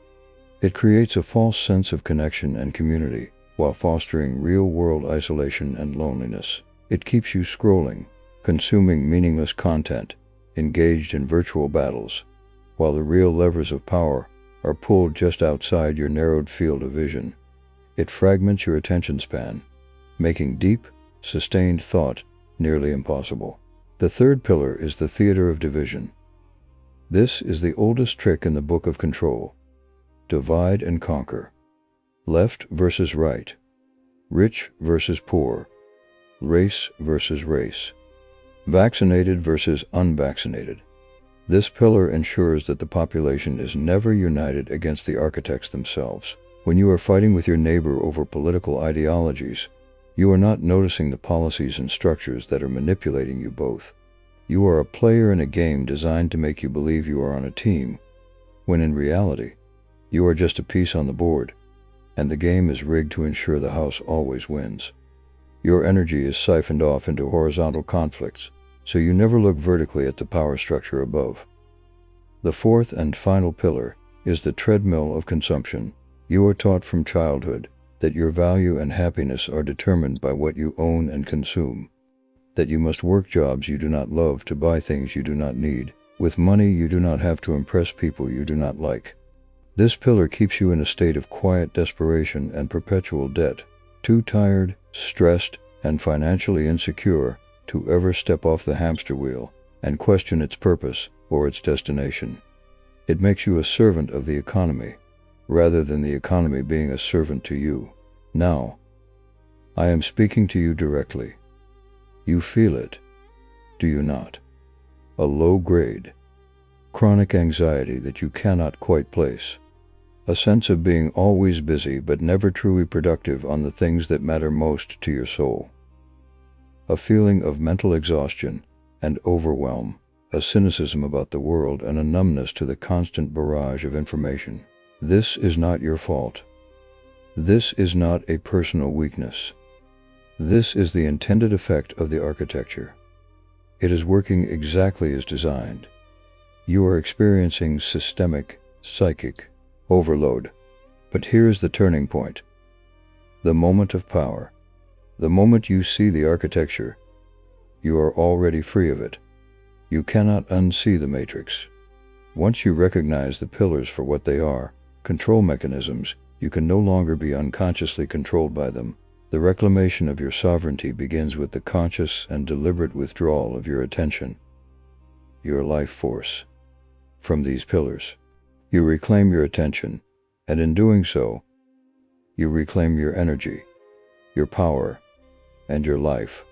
[SPEAKER 1] It creates a false sense of connection and community while fostering real-world isolation and loneliness. It keeps you scrolling, consuming meaningless content, engaged in virtual battles, while the real levers of power are pulled just outside your narrowed field of vision. It fragments your attention span, making deep, sustained thought nearly impossible. The third pillar is the theater of division. This is the oldest trick in the book of control. Divide and conquer. Left versus right. Rich versus poor. Race versus race. Vaccinated versus unvaccinated. This pillar ensures that the population is never united against the architects themselves. When you are fighting with your neighbor over political ideologies, you are not noticing the policies and structures that are manipulating you both. You are a player in a game designed to make you believe you are on a team, when in reality, you are just a piece on the board, and the game is rigged to ensure the house always wins. Your energy is siphoned off into horizontal conflicts, so you never look vertically at the power structure above. The fourth and final pillar is the treadmill of consumption. You are taught from childhood that your value and happiness are determined by what you own and consume, that you must work jobs you do not love to buy things you do not need, with money you do not have to impress people you do not like. This pillar keeps you in a state of quiet desperation and perpetual debt, too tired, stressed, and financially insecure to ever step off the hamster wheel and question its purpose or its destination. It makes you a servant of the economy, rather than the economy being a servant to you. Now, I am speaking to you directly. You feel it, do you not? A low-grade, chronic anxiety that you cannot quite place. A sense of being always busy but never truly productive on the things that matter most to your soul. A feeling of mental exhaustion and overwhelm, a cynicism about the world and a numbness to the constant barrage of information. This is not your fault. This is not a personal weakness. This is the intended effect of the architecture. It is working exactly as designed. You are experiencing systemic, psychic overload. But here is the turning point. The moment of power. The moment you see the architecture, you are already free of it. You cannot unsee the matrix. Once you recognize the pillars for what they are, control mechanisms, you can no longer be unconsciously controlled by them. The reclamation of your sovereignty begins with the conscious and deliberate withdrawal of your attention, your life force, from these pillars. You reclaim your attention, and in doing so, you reclaim your energy, your power, and your life.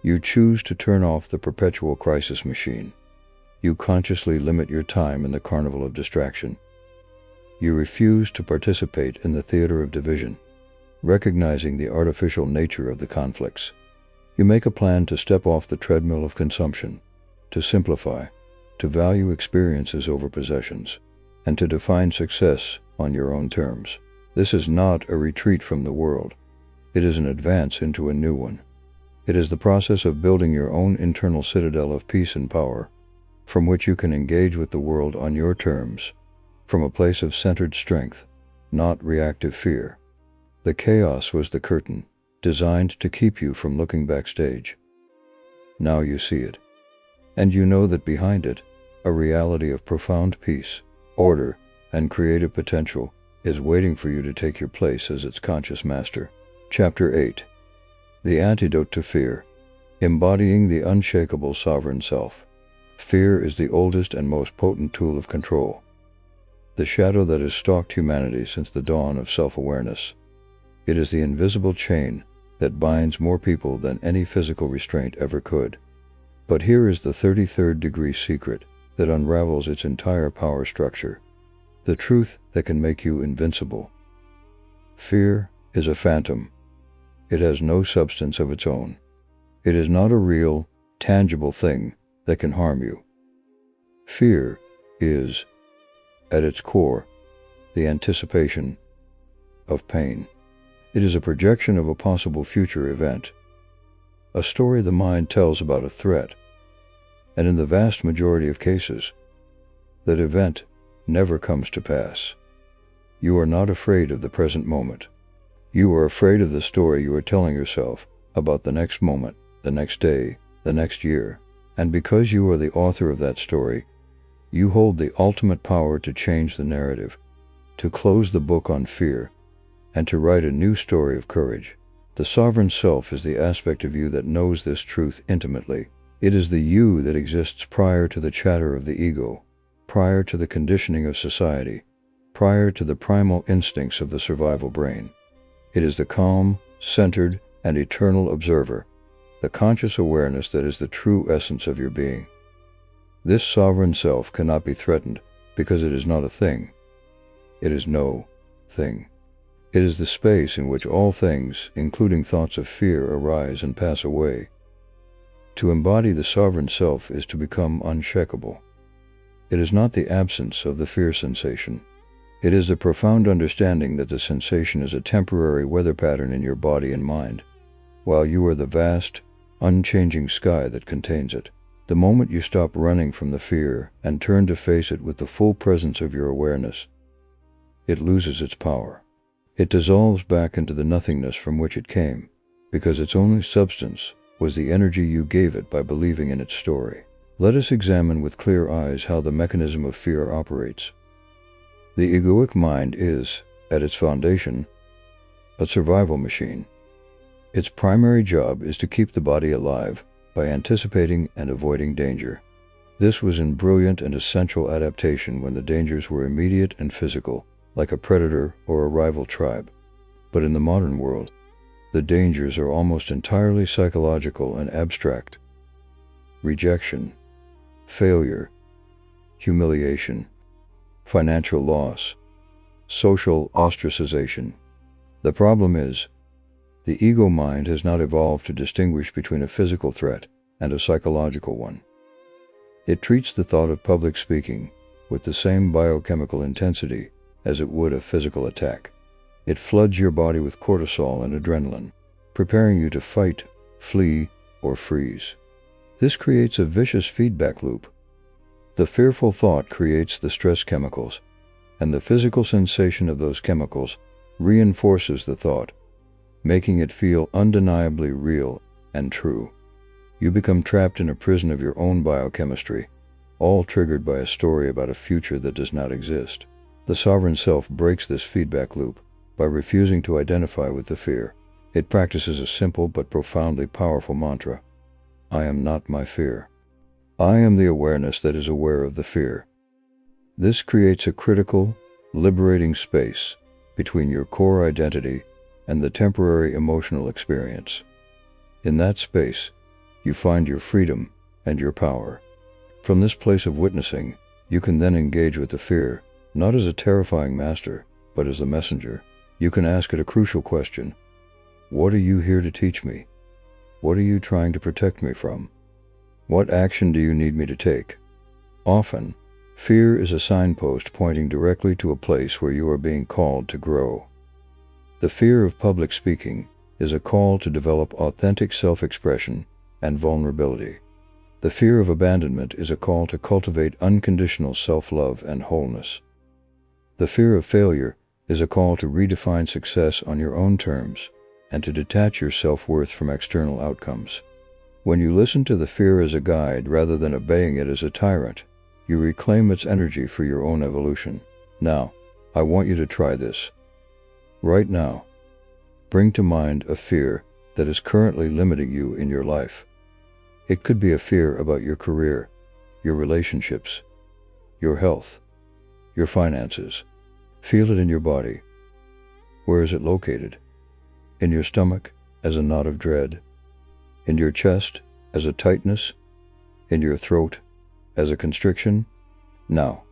[SPEAKER 1] You choose to turn off the perpetual crisis machine. You consciously limit your time in the carnival of distraction. You refuse to participate in the theater of division, recognizing the artificial nature of the conflicts. You make a plan to step off the treadmill of consumption, to simplify, to value experiences over possessions, and to define success on your own terms. This is not a retreat from the world. It is an advance into a new one. It is the process of building your own internal citadel of peace and power, from which you can engage with the world on your terms, from a place of centered strength, not reactive fear. The chaos was the curtain, designed to keep you from looking backstage. Now you see it. And you know that behind it, a reality of profound peace, order, and creative potential is waiting for you to take your place as its conscious master. Chapter 8. The Antidote to Fear. Embodying the Unshakable Sovereign Self. Fear is the oldest and most potent tool of control. The shadow that has stalked humanity since the dawn of self-awareness. It is the invisible chain that binds more people than any physical restraint ever could. But here is the 33rd degree secret that unravels its entire power structure. The truth that can make you invincible. Fear is a phantom. It has no substance of its own. It is not a real, tangible thing that can harm you. Fear is, at its core, the anticipation of pain. It is a projection of a possible future event, a story the mind tells about a threat, and in the vast majority of cases, that event never comes to pass. You are not afraid of the present moment. You are afraid of the story you are telling yourself about the next moment, the next day, the next year, and because you are the author of that story, you hold the ultimate power to change the narrative, to close the book on fear, and to write a new story of courage. The sovereign self is the aspect of you that knows this truth intimately. It is the you that exists prior to the chatter of the ego, prior to the conditioning of society, prior to the primal instincts of the survival brain. It is the calm, centered, and eternal observer, the conscious awareness that is the true essence of your being. This sovereign self cannot be threatened because it is not a thing. It is no thing. It is the space in which all things, including thoughts of fear, arise and pass away. To embody the sovereign self is to become unshakable. It is not the absence of the fear sensation. It is the profound understanding that the sensation is a temporary weather pattern in your body and mind, while you are the vast, unchanging sky that contains it. The moment you stop running from the fear and turn to face it with the full presence of your awareness, it loses its power. It dissolves back into the nothingness from which it came, because its only substance was the energy you gave it by believing in its story. Let us examine with clear eyes how the mechanism of fear operates. The egoic mind is, at its foundation, a survival machine. Its primary job is to keep the body alive by anticipating and avoiding danger. This was in brilliant and essential adaptation when the dangers were immediate and physical, like a predator or a rival tribe. But in the modern world, the dangers are almost entirely psychological and abstract. Rejection, failure, humiliation, financial loss, social ostracization. The problem is, the ego mind has not evolved to distinguish between a physical threat and a psychological one. It treats the thought of public speaking with the same biochemical intensity as it would a physical attack. It floods your body with cortisol and adrenaline, preparing you to fight, flee, or freeze. This creates a vicious feedback loop. The fearful thought creates the stress chemicals, and the physical sensation of those chemicals reinforces the thought, making it feel undeniably real and true. You become trapped in a prison of your own biochemistry, all triggered by a story about a future that does not exist. The sovereign self breaks this feedback loop by refusing to identify with the fear. It practices a simple but profoundly powerful mantra. I am not my fear. I am the awareness that is aware of the fear. This creates a critical, liberating space between your core identity and the temporary emotional experience. In that space, you find your freedom and your power. From this place of witnessing, you can then engage with the fear, not as a terrifying master, but as a messenger. You can ask it a crucial question. What are you here to teach me? What are you trying to protect me from? What action do you need me to take? Often, fear is a signpost pointing directly to a place where you are being called to grow. The fear of public speaking is a call to develop authentic self-expression and vulnerability. The fear of abandonment is a call to cultivate unconditional self-love and wholeness. The fear of failure is a call to redefine success on your own terms and to detach your self-worth from external outcomes. When you listen to the fear as a guide rather than obeying it as a tyrant, you reclaim its energy for your own evolution. Now, I want you to try this. Right now, bring to mind a fear that is currently limiting you in your life. It could be a fear about your career, your relationships, your health, your finances. Feel it in your body. Where is it located? In your stomach, as a knot of dread? In your chest, as a tightness? In your throat, as a constriction? Now,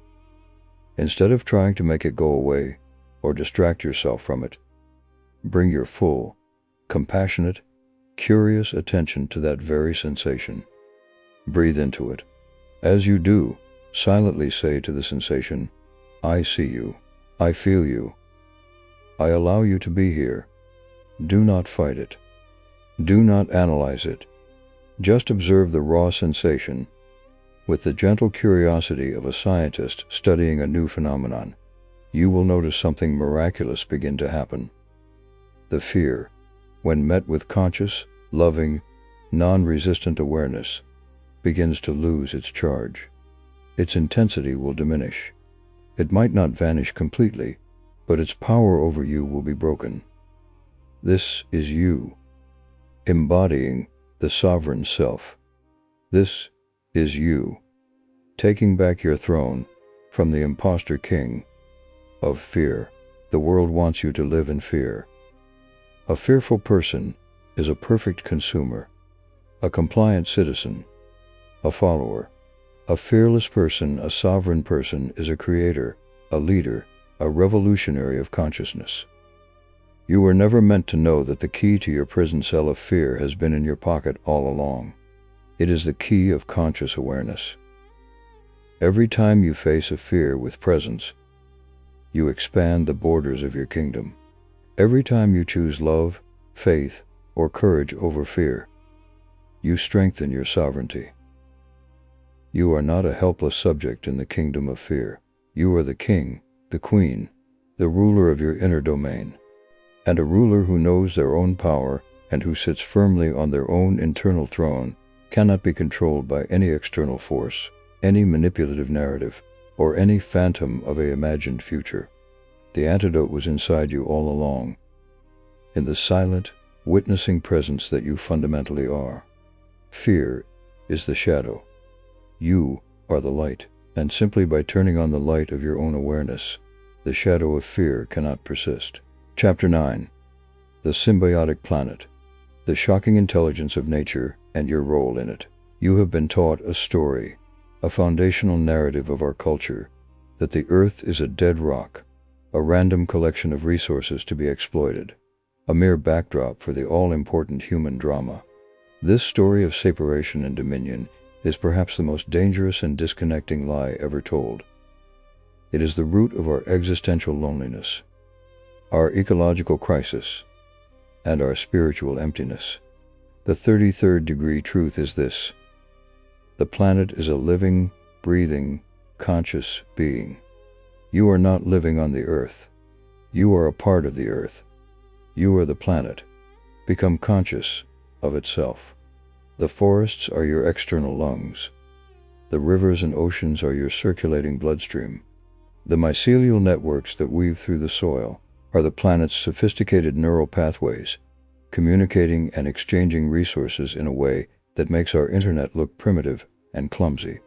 [SPEAKER 1] instead of trying to make it go away or distract yourself from it, bring your full, compassionate, curious attention to that very sensation. Breathe into it. As you do, silently say to the sensation, I see you. I feel you. I allow you to be here. Do not fight it. Do not analyze it. Just observe the raw sensation with the gentle curiosity of a scientist studying a new phenomenon. You will notice something miraculous begin to happen. The fear, when met with conscious, loving, non-resistant awareness, begins to lose its charge. Its intensity will diminish. It might not vanish completely, but its power over you will be broken. This is you, embodying the sovereign self. This is you, taking back your throne from the imposter king of fear. The world wants you to live in fear. A fearful person is a perfect consumer, a compliant citizen, a follower. A fearless person, a sovereign person, is a creator, a leader, a revolutionary of consciousness. You were never meant to know that the key to your prison cell of fear has been in your pocket all along. It is the key of conscious awareness. Every time you face a fear with presence, you expand the borders of your kingdom. Every time you choose love, faith, or courage over fear, you strengthen your sovereignty. You are not a helpless subject in the kingdom of fear. You are the king, the queen, the ruler of your inner domain. And a ruler who knows their own power and who sits firmly on their own internal throne cannot be controlled by any external force, any manipulative narrative, or any phantom of an imagined future. The antidote was inside you all along, in the silent, witnessing presence that you fundamentally are. Fear is the shadow. You are the light, and simply by turning on the light of your own awareness, the shadow of fear cannot persist. Chapter 9. The Symbiotic Planet. The shocking intelligence of nature and your role in it. You have been taught a story, a foundational narrative of our culture, that the earth is a dead rock, a random collection of resources to be exploited, a mere backdrop for the all-important human drama. This story of separation and dominion is perhaps the most dangerous and disconnecting lie ever told. It is the root of our existential loneliness, our ecological crisis, and our spiritual emptiness. The 33rd degree truth is this: the planet is a living, breathing, conscious being. You are not living on the earth. You are a part of the earth. You are the planet. Become conscious of itself. The forests are your external lungs. The rivers and oceans are your circulating bloodstream. The mycelial networks that weave through the soil are the planet's sophisticated neural pathways, communicating and exchanging resources in a way that makes our internet look primitive and clumsy.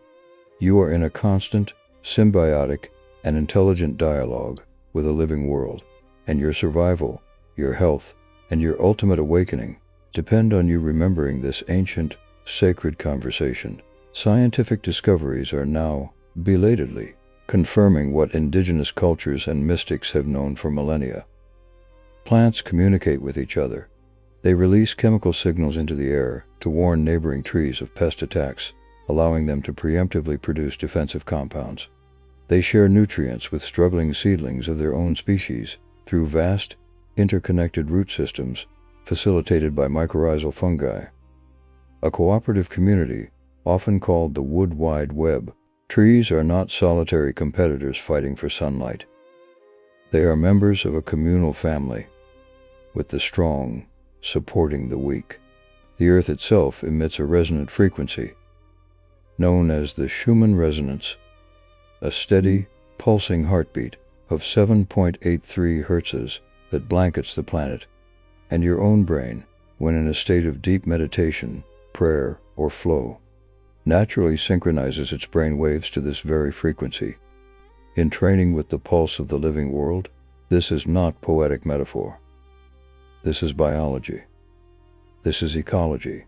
[SPEAKER 1] You are in a constant, symbiotic, and intelligent dialogue with a living world, and your survival, your health, and your ultimate awakening depend on you remembering this ancient, sacred conversation. Scientific discoveries are now, belatedly, confirming what indigenous cultures and mystics have known for millennia. Plants communicate with each other. They release chemical signals into the air to warn neighboring trees of pest attacks, allowing them to preemptively produce defensive compounds. They share nutrients with struggling seedlings of their own species through vast, interconnected root systems facilitated by mycorrhizal fungi. A cooperative community, often called the wood wide web, trees are not solitary competitors fighting for sunlight. They are members of a communal family, with the strong supporting the weak. The earth itself emits a resonant frequency, known as the Schumann resonance, a steady, pulsing heartbeat of 7.83 Hz that blankets the planet, and your own brain, when in a state of deep meditation, prayer, or flow, naturally synchronizes its brain waves to this very frequency. In training with the pulse of the living world, this is not poetic metaphor. This is biology. This is ecology.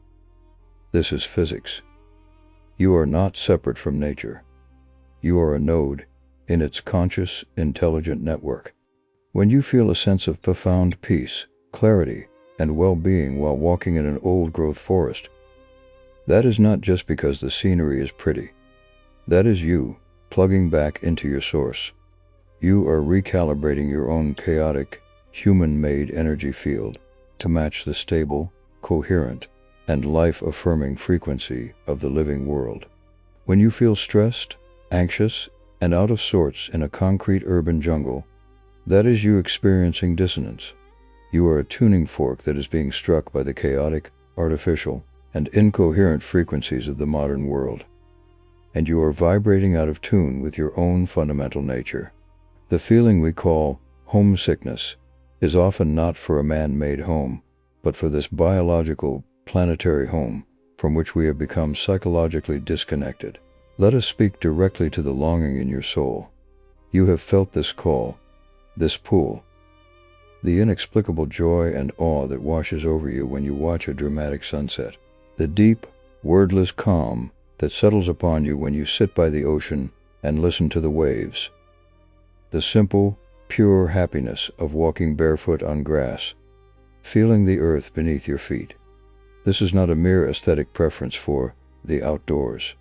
[SPEAKER 1] This is physics. You are not separate from nature. You are a node in its conscious, intelligent network. When you feel a sense of profound peace, clarity, and well-being while walking in an old-growth forest, that is not just because the scenery is pretty. That is you plugging back into your source. You are recalibrating your own chaotic, human-made energy field to match the stable, coherent, and life-affirming frequency of the living world. When you feel stressed, anxious, and out of sorts in a concrete urban jungle, that is you experiencing dissonance. You are a tuning fork that is being struck by the chaotic, artificial, and incoherent frequencies of the modern world. And you are vibrating out of tune with your own fundamental nature. The feeling we call homesickness is often not for a man-made home, but for this biological, planetary home from which we have become psychologically disconnected. Let us speak directly to the longing in your soul. You have felt this call, this pull, the inexplicable joy and awe that washes over you when you watch a dramatic sunset, the deep, wordless calm that settles upon you when you sit by the ocean and listen to the waves, the simple, pure happiness of walking barefoot on grass, feeling the earth beneath your feet. This is not a mere aesthetic preference for the outdoors.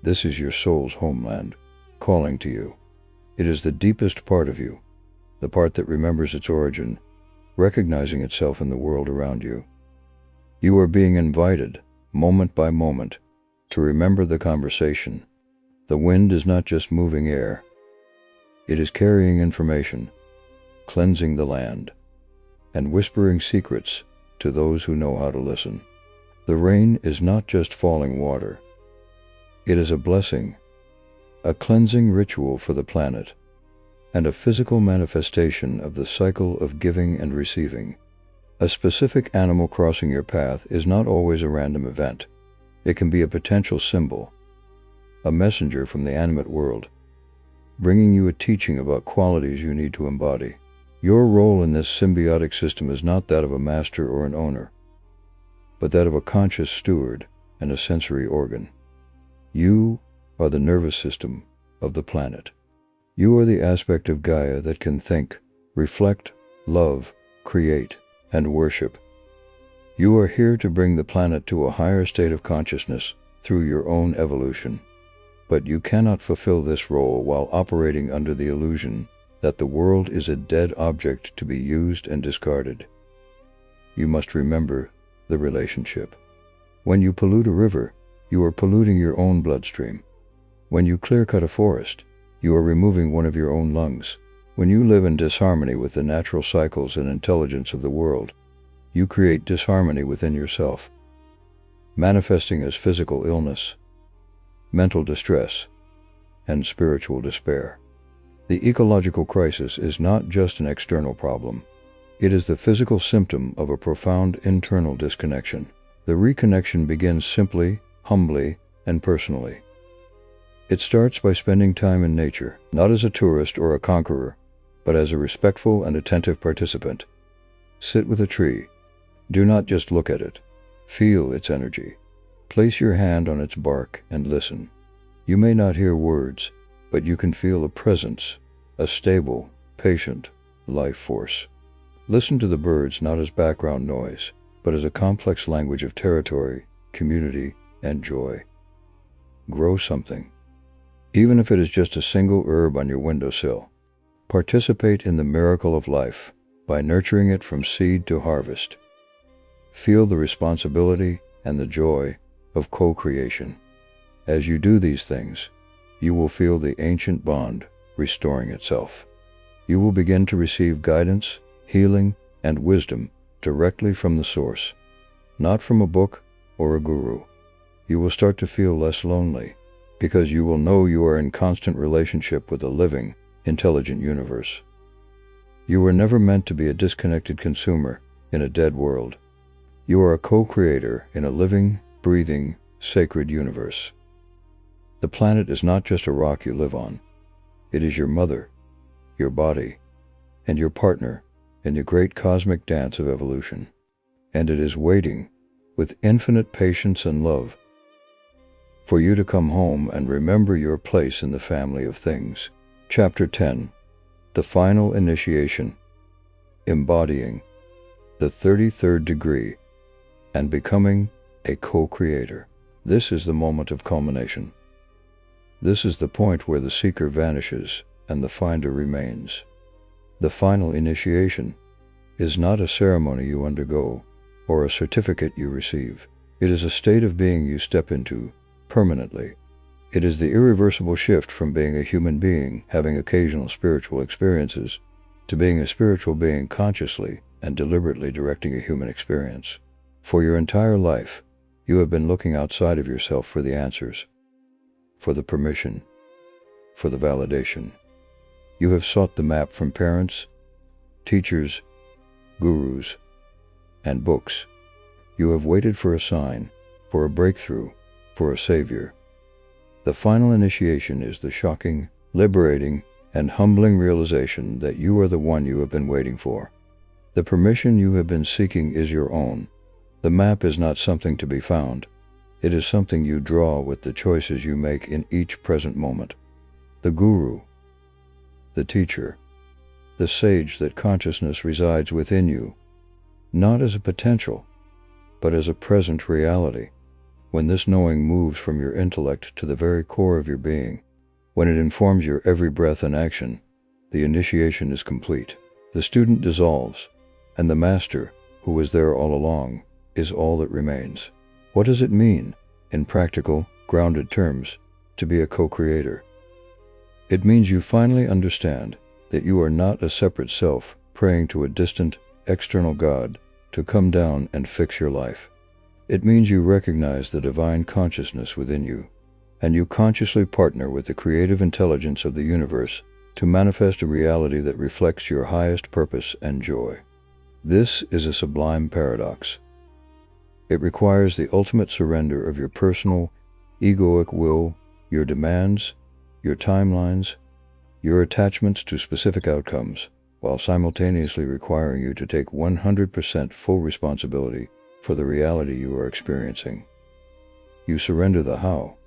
[SPEAKER 1] This is your soul's homeland, calling to you. It is the deepest part of you, the part that remembers its origin, recognizing itself in the world around you. You are being invited, moment by moment, to remember the conversation. The wind is not just moving air. It is carrying information, cleansing the land, and whispering secrets to those who know how to listen. The rain is not just falling water. It is a blessing, a cleansing ritual for the planet, and a physical manifestation of the cycle of giving and receiving. A specific animal crossing your path is not always a random event. It can be a potential symbol, a messenger from the animate world, bringing you a teaching about qualities you need to embody. Your role in this symbiotic system is not that of a master or an owner, but that of a conscious steward and a sensory organ. You are the nervous system of the planet. You are the aspect of Gaia that can think, reflect, love, create, and worship. You are here to bring the planet to a higher state of consciousness through your own evolution. But you cannot fulfill this role while operating under the illusion that the world is a dead object to be used and discarded. You must remember the relationship. When you pollute a river, you are polluting your own bloodstream. When you clear-cut a forest, you are removing one of your own lungs. When you live in disharmony with the natural cycles and intelligence of the world, you create disharmony within yourself, manifesting as physical illness, mental distress, and spiritual despair. The ecological crisis is not just an external problem. It is the physical symptom of a profound internal disconnection. The reconnection begins simply, humbly, and personally. It starts by spending time in nature, not as a tourist or a conqueror, but as a respectful and attentive participant. Sit with a tree. Do not just look at it. Feel its energy. Place your hand on its bark and listen. You may not hear words, but you can feel a presence, a stable, patient life force. Listen to the birds not as background noise, but as a complex language of territory, community, and joy. Grow something. Even if it is just a single herb on your windowsill. Participate in the miracle of life by nurturing it from seed to harvest. Feel the responsibility and the joy of co-creation. As you do these things, you will feel the ancient bond restoring itself. You will begin to receive guidance, healing, and wisdom directly from the source, not from a book or a guru. You will start to feel less lonely because you will know you are in constant relationship with a living, intelligent universe. You were never meant to be a disconnected consumer in a dead world. You are a co-creator in a living, breathing, sacred universe. The planet is not just a rock you live on. It is your mother, your body, and your partner in the great cosmic dance of evolution. And it is waiting, with infinite patience and love, for you to come home and remember your place in the family of things. Chapter 10. The Final Initiation. Embodying. The 33rd Degree. And Becoming a Co-Creator. This is the moment of culmination. This is the point where the seeker vanishes and the finder remains. The final initiation is not a ceremony you undergo or a certificate you receive. It is a state of being you step into permanently. It is the irreversible shift from being a human being having occasional spiritual experiences to being a spiritual being consciously and deliberately directing a human experience. For your entire life, you have been looking outside of yourself for the answers, for the permission, for the validation. You have sought the map from parents, teachers, gurus, and books. You have waited for a sign, for a breakthrough, for a savior. The final initiation is the shocking, liberating, and humbling realization that you are the one you have been waiting for. The permission you have been seeking is your own. The map is not something to be found. It is something you draw with the choices you make in each present moment. The guru, the teacher, the sage that consciousness resides within you, not as a potential, but as a present reality. When this knowing moves from your intellect to the very core of your being, when it informs your every breath and action, the initiation is complete. The student dissolves, and the master, who was there all along, is all that remains. What does it mean, in practical, grounded terms, to be a co-creator? It means you finally understand that you are not a separate self praying to a distant, external God to come down and fix your life. It means you recognize the divine consciousness within you, and you consciously partner with the creative intelligence of the universe to manifest a reality that reflects your highest purpose and joy. This is a sublime paradox. It requires the ultimate surrender of your personal, egoic will, your demands, your timelines, your attachments to specific outcomes, while simultaneously requiring you to take 100% full responsibility for the reality you are experiencing. You surrender the how,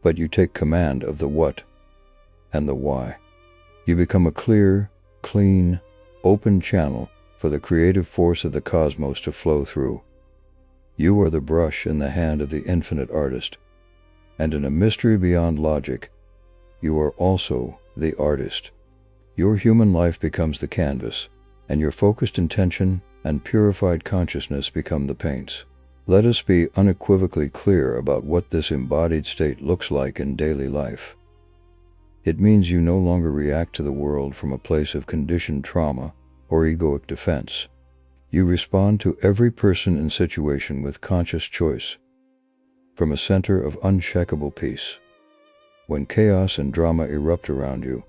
[SPEAKER 1] but you take command of the what and the why. You become a clear, clean, open channel for the creative force of the cosmos to flow through. You are the brush in the hand of the infinite artist, and in a mystery beyond logic, you are also the artist. Your human life becomes the canvas, and your focused intention and purified consciousness become the paints. Let us be unequivocally clear about what this embodied state looks like in daily life. It means you no longer react to the world from a place of conditioned trauma or egoic defense. You respond to every person and situation with conscious choice, from a center of unshakable peace. When chaos and drama erupt around you,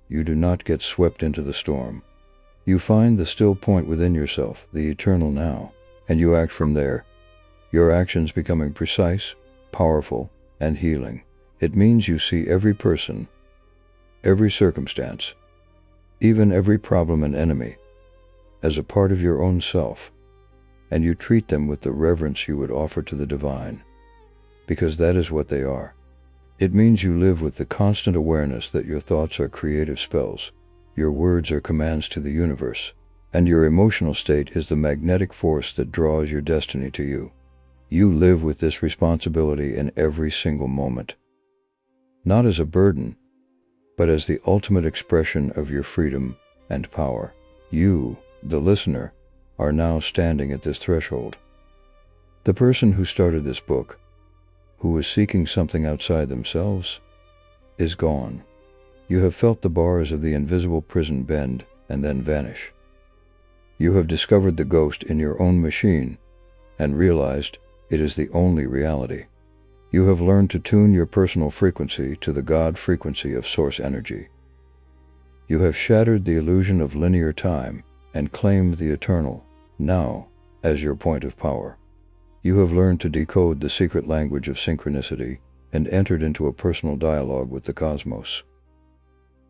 [SPEAKER 1] you do not get swept into the storm. You find the still point within yourself, the eternal now, and you act from there, your actions becoming precise, powerful, and healing. It means you see every person, every circumstance, even every problem and enemy, as a part of your own self, and you treat them with the reverence you would offer to the divine, because that is what they are. It means you live with the constant awareness that your thoughts are creative spells, your words are commands to the universe, and your emotional state is the magnetic force that draws your destiny to you. You live with this responsibility in every single moment, not as a burden, but as the ultimate expression of your freedom and power. You, the listener, are now standing at this threshold. The person who started this book, who was seeking something outside themselves, is gone. You have felt the bars of the invisible prison bend and then vanish. You have discovered the ghost in your own machine and realized it is the only reality. You have learned to tune your personal frequency to the God frequency of source energy. You have shattered the illusion of linear time and claimed the eternal, now, as your point of power. You have learned to decode the secret language of synchronicity and entered into a personal dialogue with the cosmos.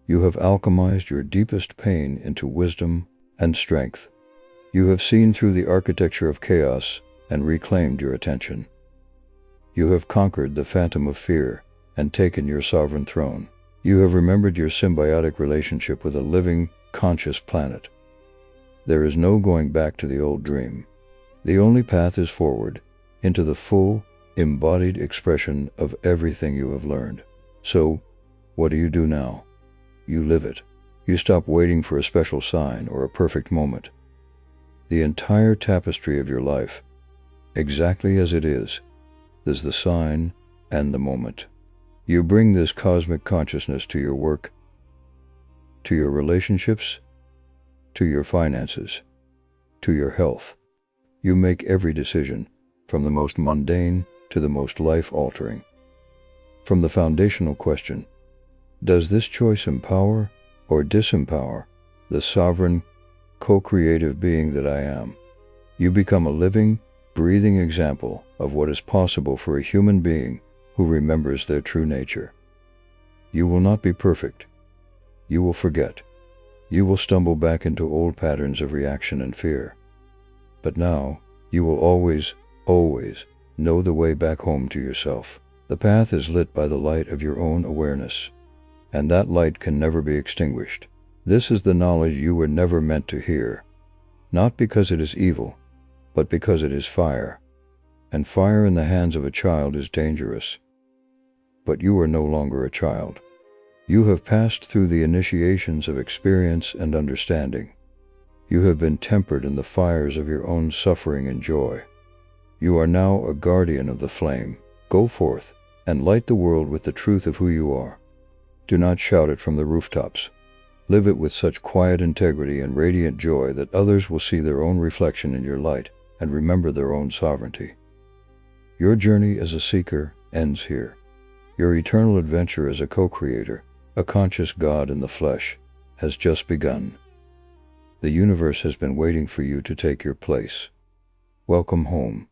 [SPEAKER 1] You have alchemized your deepest pain into wisdom and strength. You have seen through the architecture of chaos and reclaimed your attention. You have conquered the phantom of fear and taken your sovereign throne. You have remembered your symbiotic relationship with a living, conscious planet. There is no going back to the old dream. The only path is forward, into the full, embodied expression of everything you have learned. So, what do you do now? You live it. You stop waiting for a special sign or a perfect moment. The entire tapestry of your life, exactly as it is the sign and the moment. You bring this cosmic consciousness to your work, to your relationships, to your finances, to your health. You make every decision, from the most mundane to the most life-altering. From the foundational question, does this choice empower or disempower the sovereign, co-creative being that I am? You become a living, breathing example of what is possible for a human being who remembers their true nature. You will not be perfect. You will forget. You will stumble back into old patterns of reaction and fear. But now, you will always, always know the way back home to yourself. The path is lit by the light of your own awareness, and that light can never be extinguished. This is the knowledge you were never meant to hear, not because it is evil, but because it is fire, and fire in the hands of a child is dangerous. But you are no longer a child. You have passed through the initiations of experience and understanding. You have been tempered in the fires of your own suffering and joy. You are now a guardian of the flame. Go forth and light the world with the truth of who you are. Do not shout it from the rooftops. Live it with such quiet integrity and radiant joy that others will see their own reflection in your light and remember their own sovereignty. Your journey as a seeker ends here. Your eternal adventure as a co-creator, a conscious God in the flesh, has just begun. The universe has been waiting for you to take your place. Welcome home.